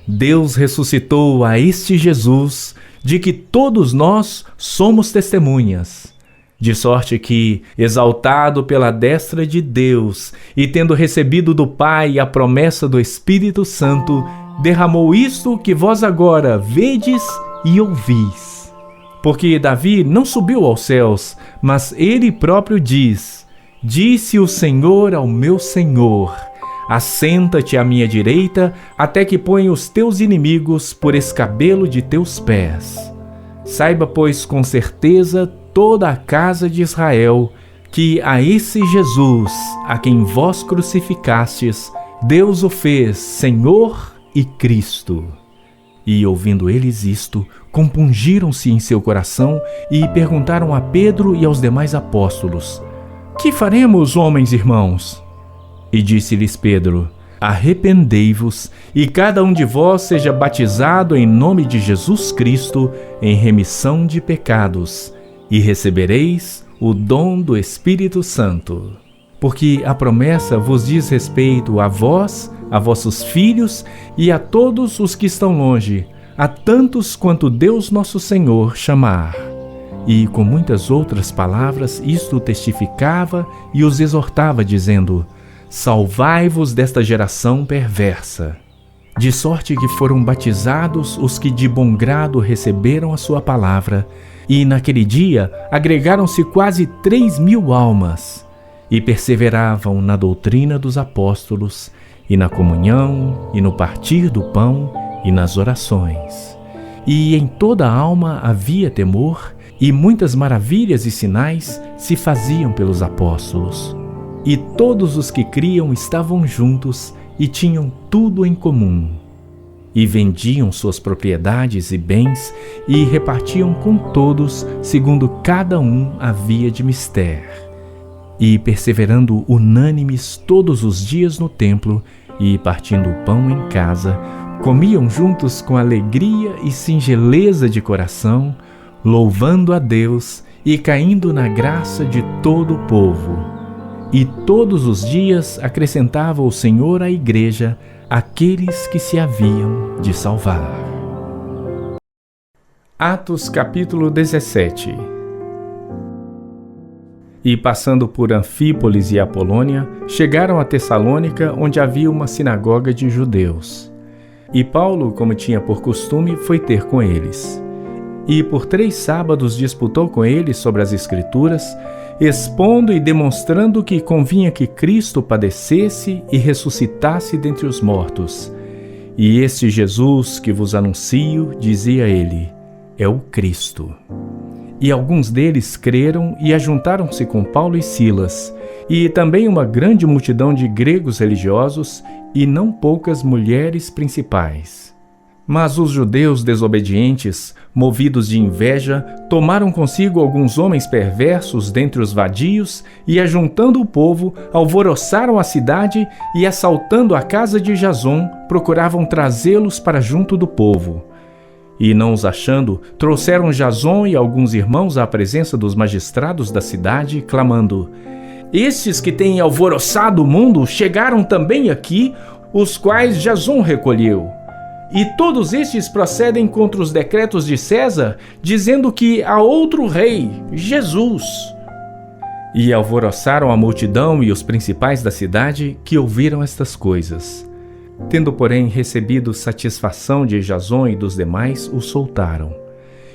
Deus ressuscitou a este Jesus, de que todos nós somos testemunhas. De sorte que, exaltado pela destra de Deus, e tendo recebido do Pai a promessa do Espírito Santo, derramou isto que vós agora vedes e ouvis. Porque Davi não subiu aos céus, mas ele próprio diz: disse o Senhor ao meu Senhor: assenta-te à minha direita, até que ponha os teus inimigos por escabelo de teus pés. Saiba, pois, com certeza toda a casa de Israel, que a esse Jesus, a quem vós crucificastes, Deus o fez Senhor e Cristo. E, ouvindo eles isto, compungiram-se em seu coração e perguntaram a Pedro e aos demais apóstolos: que faremos, homens irmãos? E disse-lhes Pedro: arrependei-vos, e cada um de vós seja batizado em nome de Jesus Cristo, em remissão de pecados, e recebereis o dom do Espírito Santo. Porque a promessa vos diz respeito a vós, a vossos filhos e a todos os que estão longe, a tantos quanto Deus nosso Senhor chamar. E com muitas outras palavras isto testificava e os exortava, dizendo: Salvai-vos desta geração perversa. De sorte que foram batizados os que de bom grado receberam a sua palavra, e naquele dia agregaram-se quase 3.000 almas, e perseveravam na doutrina dos apóstolos, e na comunhão, e no partir do pão, e nas orações. E em toda a alma havia temor, e muitas maravilhas e sinais se faziam pelos apóstolos. E todos os que criam estavam juntos e tinham tudo em comum. E vendiam suas propriedades e bens e repartiam com todos, segundo cada um havia de mister. E perseverando unânimes todos os dias no templo e partindo o pão em casa, comiam juntos com alegria e singeleza de coração, louvando a Deus e caindo na graça de todo o povo. E todos os dias acrescentava o Senhor à igreja aqueles que se haviam de salvar. Atos capítulo 17. E passando por Anfípolis e Apolônia, chegaram a Tessalônica, onde havia uma sinagoga de judeus. E Paulo, como tinha por costume, foi ter com eles. E por 3 sábados disputou com eles sobre as Escrituras, expondo e demonstrando que convinha que Cristo padecesse e ressuscitasse dentre os mortos. E este Jesus que vos anuncio, dizia ele, é o Cristo. E alguns deles creram e ajuntaram-se com Paulo e Silas, e também uma grande multidão de gregos religiosos e não poucas mulheres principais. Mas os judeus desobedientes, movidos de inveja, tomaram consigo alguns homens perversos dentre os vadios e, ajuntando o povo, alvoroçaram a cidade e, assaltando a casa de Jason, procuravam trazê-los para junto do povo. E, não os achando, trouxeram Jason e alguns irmãos à presença dos magistrados da cidade, clamando: Estes que têm alvoroçado o mundo chegaram também aqui, os quais Jason recolheu. E todos estes procedem contra os decretos de César, dizendo que há outro rei, Jesus. E alvoroçaram a multidão e os principais da cidade que ouviram estas coisas. Tendo, porém, recebido satisfação de Jason e dos demais, o soltaram.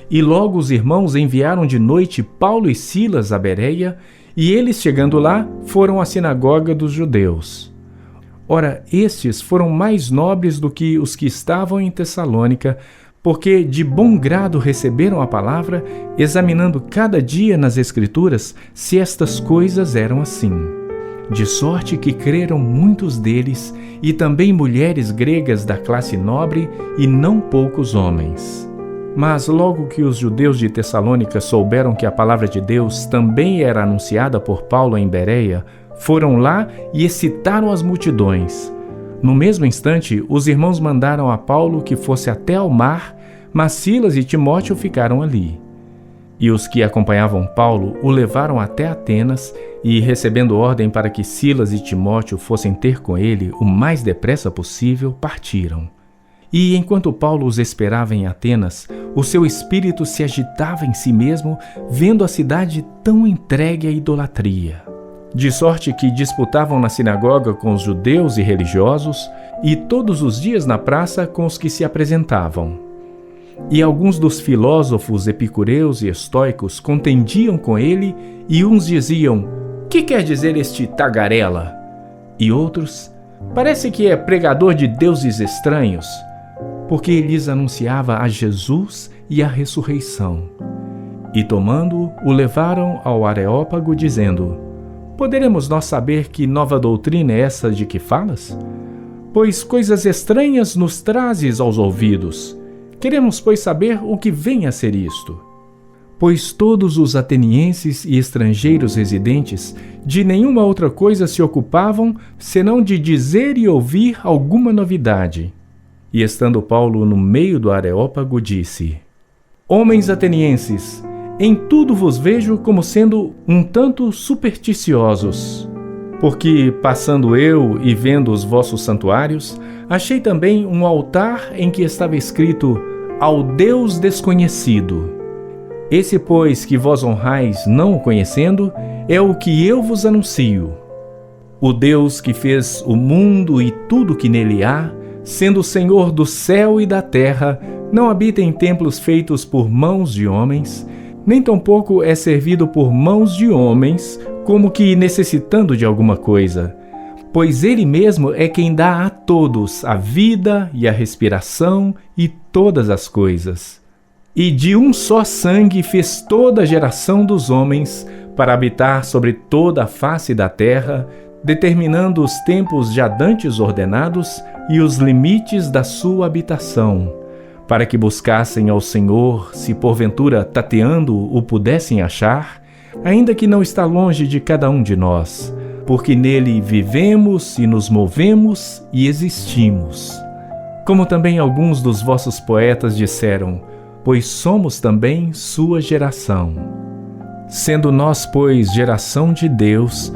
E logo os irmãos enviaram de noite Paulo e Silas a Bereia, e eles, chegando lá, foram à sinagoga dos judeus. Ora, estes foram mais nobres do que os que estavam em Tessalônica, porque de bom grado receberam a palavra, examinando cada dia nas Escrituras se estas coisas eram assim. De sorte que creram muitos deles, e também mulheres gregas da classe nobre, e não poucos homens. Mas logo que os judeus de Tessalônica souberam que a palavra de Deus também era anunciada por Paulo em Bereia, foram lá e excitaram as multidões. No mesmo instante, os irmãos mandaram a Paulo que fosse até ao mar, mas Silas e Timóteo ficaram ali. E os que acompanhavam Paulo o levaram até Atenas, e, recebendo ordem para que Silas e Timóteo fossem ter com ele o mais depressa possível, partiram. E enquanto Paulo os esperava em Atenas, o seu espírito se agitava em si mesmo, vendo a cidade tão entregue à idolatria. De sorte que disputavam na sinagoga com os judeus e religiosos, e todos os dias na praça com os que se apresentavam. E alguns dos filósofos epicureus e estoicos contendiam com ele, e uns diziam: que quer dizer este tagarela? E outros: parece que é pregador de deuses estranhos, porque lhes anunciava a Jesus e a ressurreição. E tomando-o, o levaram ao Areópago, dizendo: poderemos nós saber que nova doutrina é essa de que falas? Pois coisas estranhas nos trazes aos ouvidos. Queremos, pois, saber o que vem a ser isto. Pois todos os atenienses e estrangeiros residentes de nenhuma outra coisa se ocupavam, senão de dizer e ouvir alguma novidade. E estando Paulo no meio do Areópago, disse: homens atenienses, Em tudo vos vejo como sendo um tanto supersticiosos. Porque, passando eu e vendo os vossos santuários, achei também um altar em que estava escrito: Ao Deus desconhecido. Esse, pois, que vós honrais não o conhecendo, é o que eu vos anuncio. O Deus que fez o mundo e tudo que nele há, sendo o Senhor do céu e da terra, não habita em templos feitos por mãos de homens, nem tampouco é servido por mãos de homens, como que necessitando de alguma coisa, pois Ele mesmo é quem dá a todos a vida e a respiração e todas as coisas. E de um só sangue fez toda a geração dos homens para habitar sobre toda a face da terra, determinando os tempos já dantes ordenados e os limites da sua habitação, para que buscassem ao Senhor, se porventura tateando o pudessem achar, ainda que não está longe de cada um de nós, porque nele vivemos e nos movemos e existimos. Como também alguns dos vossos poetas disseram, pois somos também sua geração. Sendo nós, pois, geração de Deus,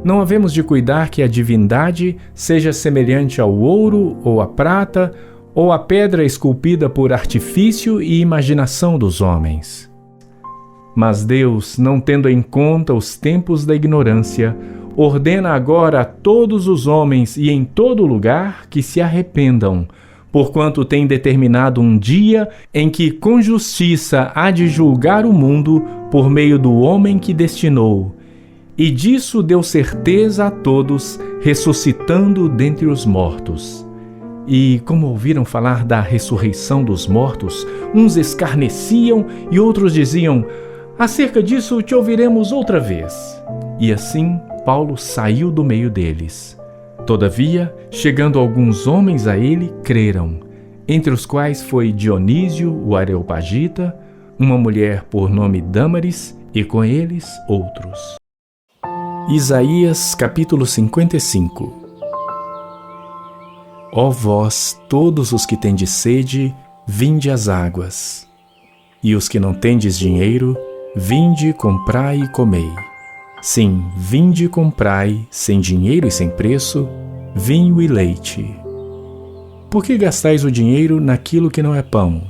não havemos de cuidar que a divindade seja semelhante ao ouro ou à prata, ou à pedra esculpida por artifício e imaginação dos homens. Mas Deus, não tendo em conta os tempos da ignorância, ordena agora a todos os homens e em todo lugar que se arrependam, porquanto tem determinado um dia em que com justiça há de julgar o mundo por meio do homem que destinou, e disso deu certeza a todos, ressuscitando dentre os mortos. E, como ouviram falar da ressurreição dos mortos, uns escarneciam e outros diziam: acerca disso te ouviremos outra vez. E assim Paulo saiu do meio deles. Todavia, chegando alguns homens a ele, creram, entre os quais foi Dionísio, o Areopagita, uma mulher por nome Dâmaris, e com eles outros. Isaías capítulo 55. Ó vós, todos os que tendes sede, vinde às águas. E os que não tendes dinheiro, vinde, comprai e comei. Sim, vinde e comprai, sem dinheiro e sem preço, vinho e leite. Por que gastais o dinheiro naquilo que não é pão?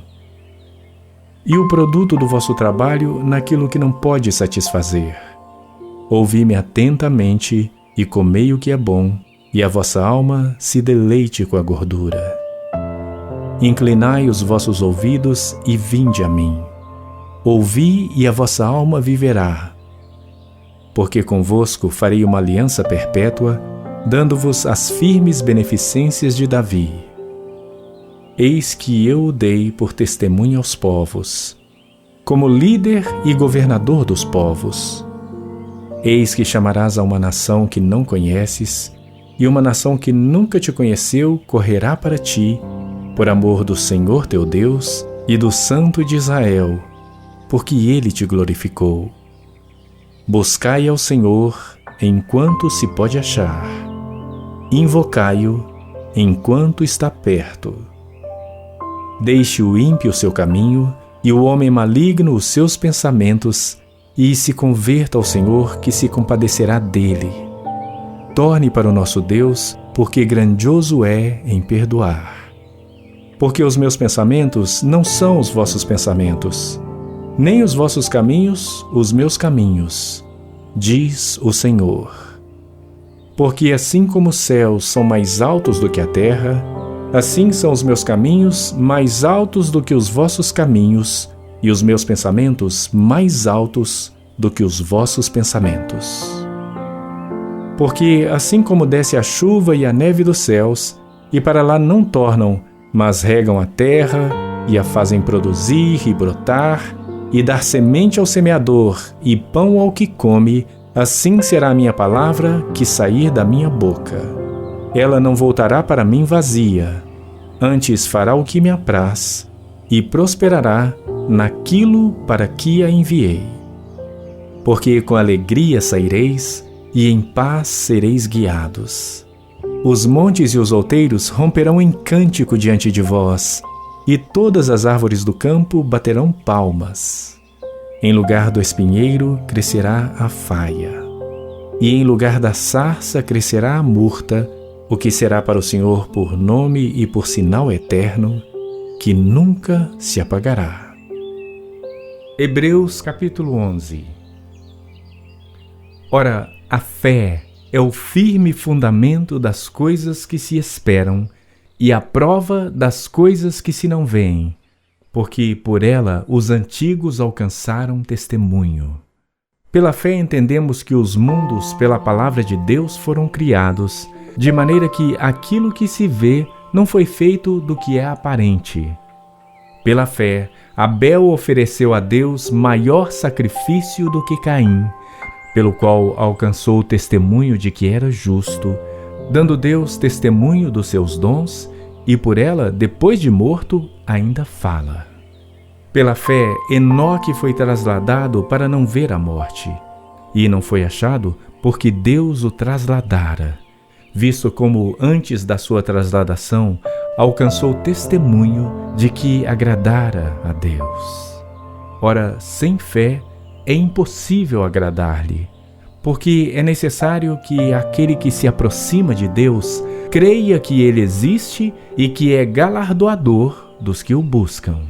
E o produto do vosso trabalho naquilo que não pode satisfazer? Ouvi-me atentamente e comei o que é bom, e a vossa alma se deleite com a gordura. Inclinai os vossos ouvidos e vinde a mim. Ouvi e a vossa alma viverá. Porque convosco farei uma aliança perpétua, dando-vos as firmes beneficências de Davi. Eis que eu o dei por testemunha aos povos, como líder e governador dos povos. Eis que chamarás a uma nação que não conheces, e uma nação que nunca te conheceu correrá para ti, por amor do Senhor teu Deus e do Santo de Israel, porque Ele te glorificou. Buscai ao Senhor enquanto se pode achar. Invocai-o enquanto está perto. Deixe o ímpio o seu caminho e o homem maligno os seus pensamentos, e se converta ao Senhor, que se compadecerá dele. Torne para o nosso Deus, porque grandioso é em perdoar. Porque os meus pensamentos não são os vossos pensamentos, nem os vossos caminhos os meus caminhos, diz o Senhor. Porque assim como os céus são mais altos do que a terra, assim são os meus caminhos mais altos do que os vossos caminhos, e os meus pensamentos mais altos do que os vossos pensamentos. Porque assim como desce a chuva e a neve dos céus, e para lá não tornam, mas regam a terra, e a fazem produzir e brotar, e dar semente ao semeador e pão ao que come, assim será a minha palavra que sair da minha boca. Ela não voltará para mim vazia, antes fará o que me apraz, e prosperará naquilo para que a enviei. Porque com alegria saireis, e em paz sereis guiados. Os montes e os outeiros romperão em cântico diante de vós, e todas as árvores do campo baterão palmas. Em lugar do espinheiro crescerá a faia, e em lugar da sarça crescerá a murta, o que será para o Senhor por nome e por sinal eterno, que nunca se apagará. Hebreus capítulo 11. Ora, a fé é o firme fundamento das coisas que se esperam e a prova das coisas que se não veem, porque por ela os antigos alcançaram testemunho. Pela fé entendemos que os mundos pela palavra de Deus foram criados, de maneira que aquilo que se vê não foi feito do que é aparente. Pela fé, Abel ofereceu a Deus maior sacrifício do que Caim, pelo qual alcançou o testemunho de que era justo, dando Deus testemunho dos seus dons, e por ela, depois de morto, ainda fala. Pela fé, Enoque foi trasladado para não ver a morte, e não foi achado porque Deus o trasladara, visto como antes da sua trasladação alcançou testemunho de que agradara a Deus. Ora, sem fé é impossível agradar-lhe, porque é necessário que aquele que se aproxima de Deus creia que Ele existe e que é galardoador dos que o buscam.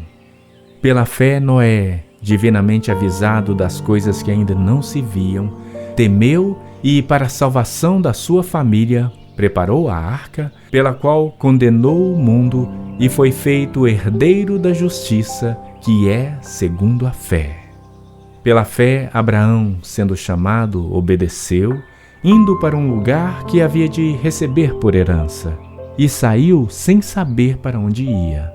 Pela fé, Noé, divinamente avisado das coisas que ainda não se viam, temeu e, para a salvação da sua família, preparou a arca, pela qual condenou o mundo e foi feito herdeiro da justiça, que é segundo a fé. Pela fé, Abraão, sendo chamado, obedeceu, indo para um lugar que havia de receber por herança, e saiu sem saber para onde ia.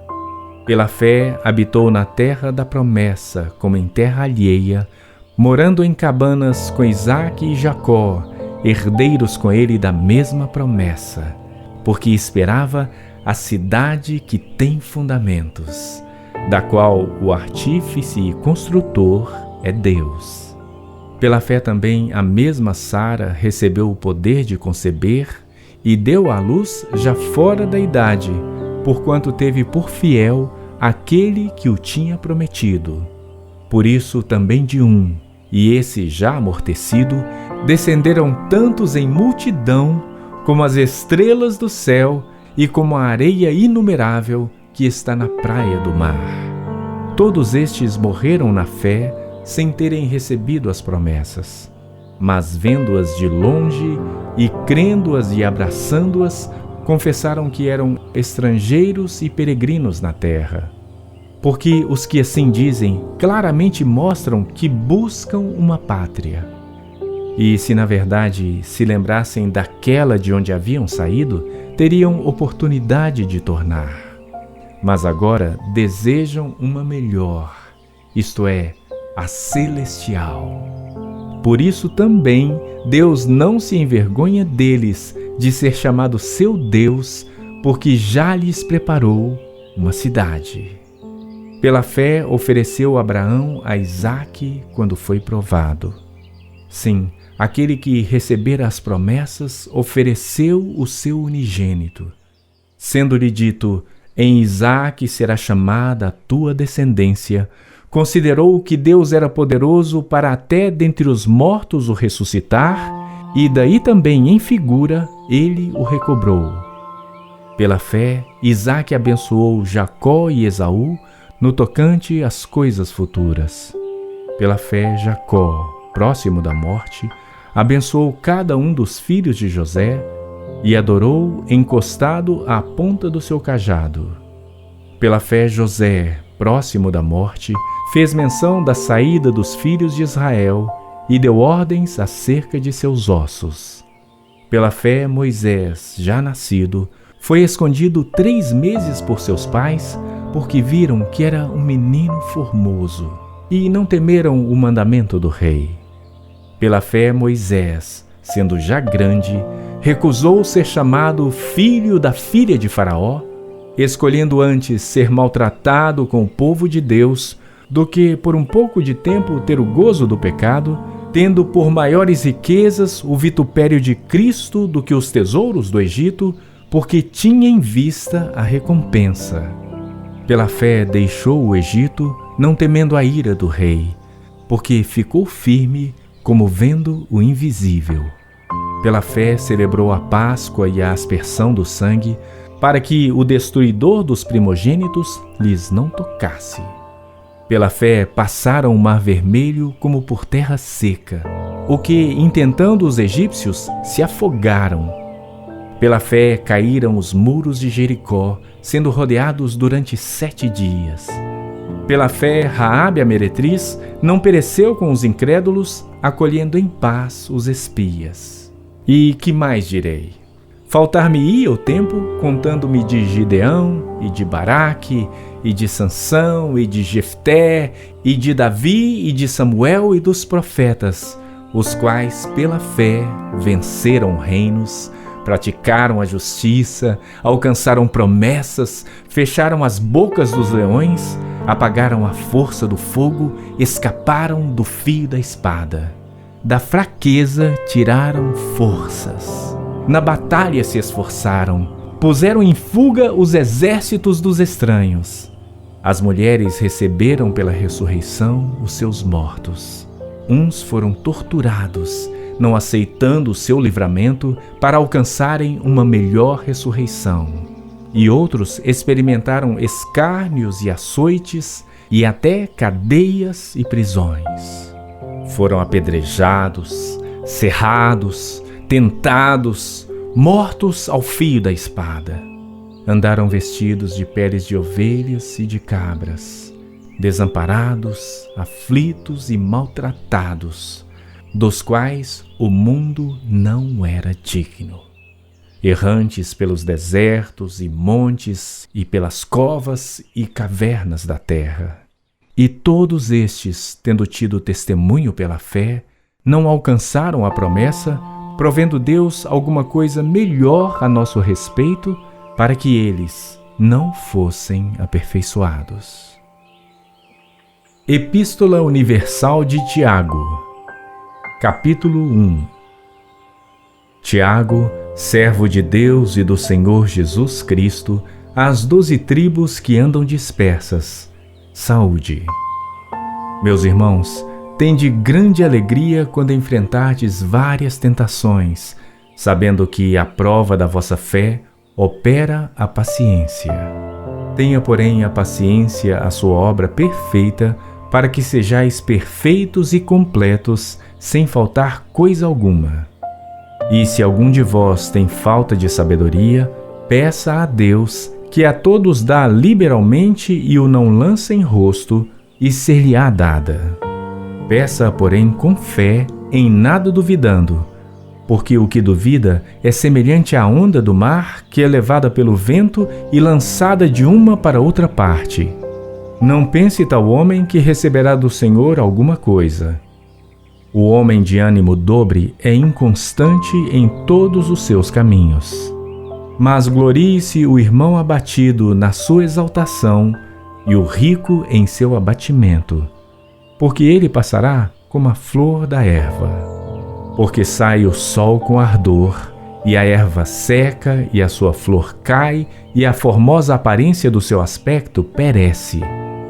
Pela fé, habitou na terra da promessa, como em terra alheia, morando em cabanas com Isaque e Jacó, herdeiros com ele da mesma promessa, porque esperava a cidade que tem fundamentos, da qual o artífice e construtor é Deus. Pela fé também a mesma Sara recebeu o poder de conceber e deu à luz já fora da idade, porquanto teve por fiel aquele que o tinha prometido. Por isso também de um, e esse já amortecido, descenderam tantos em multidão como as estrelas do céu e como a areia inumerável que está na praia do mar. Todos estes morreram na fé, sem terem recebido as promessas, mas vendo-as de longe e crendo-as e abraçando-as, confessaram que eram estrangeiros e peregrinos na terra. Porque os que assim dizem claramente mostram que buscam uma pátria. E se na verdade se lembrassem daquela de onde haviam saído, teriam oportunidade de tornar. Mas agora desejam uma melhor, isto é, a celestial. Por isso também Deus não se envergonha deles de ser chamado seu Deus, porque já lhes preparou uma cidade. Pela fé ofereceu Abraão a Isaque quando foi provado. Sim, aquele que recebera as promessas ofereceu o seu unigênito. Sendo-lhe dito, em Isaque será chamada a tua descendência, considerou que Deus era poderoso para até dentre os mortos o ressuscitar, e daí também em figura ele o recobrou. Pela fé, Isaque abençoou Jacó e Esaú no tocante às coisas futuras. Pela fé, Jacó, próximo da morte, abençoou cada um dos filhos de José e adorou encostado à ponta do seu cajado. Pela fé, José, próximo da morte, fez menção da saída dos filhos de Israel e deu ordens acerca de seus ossos. Pela fé, Moisés, já nascido, foi escondido 3 meses por seus pais, porque viram que era um menino formoso e não temeram o mandamento do rei. Pela fé, Moisés, sendo já grande, recusou ser chamado filho da filha de Faraó, escolhendo antes ser maltratado com o povo de Deus do que por um pouco de tempo ter o gozo do pecado, tendo por maiores riquezas o vitupério de Cristo do que os tesouros do Egito, porque tinha em vista a recompensa. Pela fé deixou o Egito, não temendo a ira do rei, porque ficou firme como vendo o invisível. Pela fé celebrou a Páscoa e a aspersão do sangue, para que o destruidor dos primogênitos lhes não tocasse. Pela fé passaram o mar vermelho como por terra seca, o que, intentando os egípcios, se afogaram. Pela fé caíram os muros de Jericó, sendo rodeados durante 7 dias. Pela fé, Raabe a meretriz não pereceu com os incrédulos, acolhendo em paz os espias. E que mais direi? Faltar-me-ia o tempo, contando-me de Gideão, e de Baraque, e de Sansão, e de Jefté, e de Davi, e de Samuel e dos profetas, os quais, pela fé, venceram reinos, praticaram a justiça, alcançaram promessas, fecharam as bocas dos leões, apagaram a força do fogo, escaparam do fio da espada. Da fraqueza tiraram forças. Na batalha se esforçaram, puseram em fuga os exércitos dos estranhos. As mulheres receberam pela ressurreição os seus mortos. Uns foram torturados, não aceitando o seu livramento para alcançarem uma melhor ressurreição. E outros experimentaram escárnios e açoites e até cadeias e prisões. Foram apedrejados, cerrados, tentados, mortos ao fio da espada. Andaram vestidos de peles de ovelhas e de cabras, desamparados, aflitos e maltratados, dos quais o mundo não era digno. Errantes pelos desertos e montes e pelas covas e cavernas da terra. E todos estes, tendo tido testemunho pela fé, não alcançaram a promessa, provendo Deus alguma coisa melhor a nosso respeito, para que eles não fossem aperfeiçoados. Epístola Universal de Tiago, capítulo 1. Tiago, servo de Deus e do Senhor Jesus Cristo, às 12 tribos que andam dispersas, saúde. Meus irmãos, tende grande alegria quando enfrentardes várias tentações, sabendo que a prova da vossa fé opera a paciência. Tenha, porém, a paciência a sua obra perfeita, para que sejais perfeitos e completos, sem faltar coisa alguma. E se algum de vós tem falta de sabedoria, peça a Deus, que a todos dá liberalmente e o não lança em rosto, e ser-lhe-á dada. Peça, porém, com fé, em nada duvidando, porque o que duvida é semelhante à onda do mar, que é levada pelo vento e lançada de uma para outra parte. Não pense tal homem que receberá do Senhor alguma coisa. O homem de ânimo dobre é inconstante em todos os seus caminhos. Mas glorie-se o irmão abatido na sua exaltação e o rico em seu abatimento, porque ele passará como a flor da erva. Porque sai o sol com ardor, e a erva seca, e a sua flor cai, e a formosa aparência do seu aspecto perece.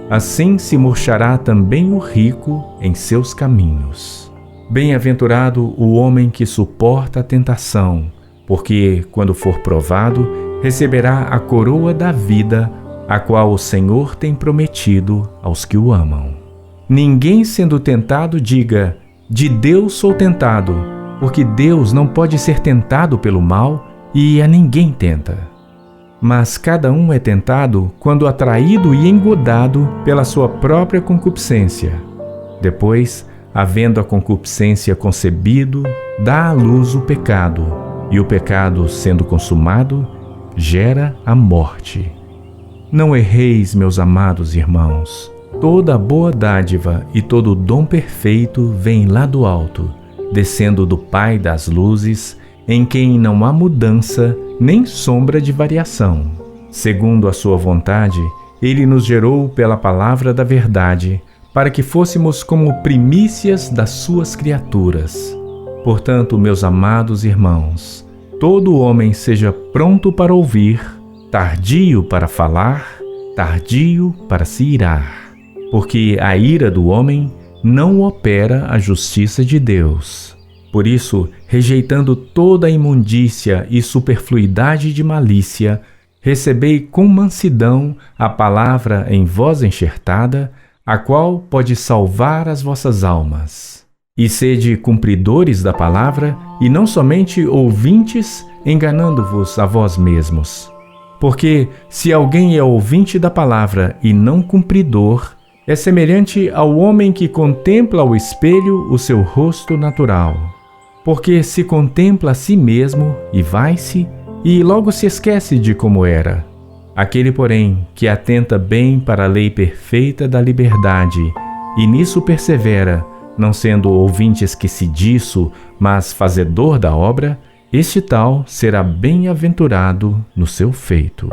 Assim se murchará também o rico em seus caminhos. Bem-aventurado o homem que suporta a tentação, porque, quando for provado, receberá a coroa da vida, a qual o Senhor tem prometido aos que o amam. Ninguém sendo tentado diga: de Deus sou tentado, porque Deus não pode ser tentado pelo mal e a ninguém tenta. Mas cada um é tentado quando atraído e engodado pela sua própria concupiscência. Depois, havendo a concupiscência concebido, dá à luz o pecado, e o pecado, sendo consumado, gera a morte. Não erreis, meus amados irmãos. Toda boa dádiva e todo dom perfeito vem lá do alto, descendo do Pai das luzes, em quem não há mudança nem sombra de variação. Segundo a sua vontade, ele nos gerou pela palavra da verdade, para que fôssemos como primícias das suas criaturas. Portanto, meus amados irmãos, todo homem seja pronto para ouvir, tardio para falar, tardio para se irar. Porque a ira do homem não opera a justiça de Deus. Por isso, rejeitando toda a imundícia e superfluidade de malícia, recebei com mansidão a palavra em vós enxertada, a qual pode salvar as vossas almas. E sede cumpridores da palavra, e não somente ouvintes, enganando-vos a vós mesmos. Porque, se alguém é ouvinte da palavra e não cumpridor, é semelhante ao homem que contempla ao espelho o seu rosto natural. Porque se contempla a si mesmo e vai-se, e logo se esquece de como era. Aquele, porém, que atenta bem para a lei perfeita da liberdade, e nisso persevera, não sendo ouvinte esquecidiço, mas fazedor da obra, este tal será bem-aventurado no seu feito.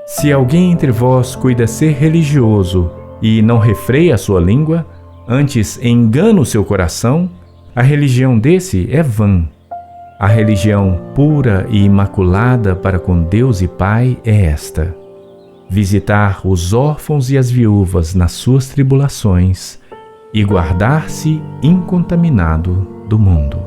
Se alguém entre vós cuida ser religioso e não refreia a sua língua, antes engana o seu coração, a religião desse é vã. A religião pura e imaculada para com Deus e Pai é esta: visitar os órfãos e as viúvas nas suas tribulações e guardar-se incontaminado do mundo.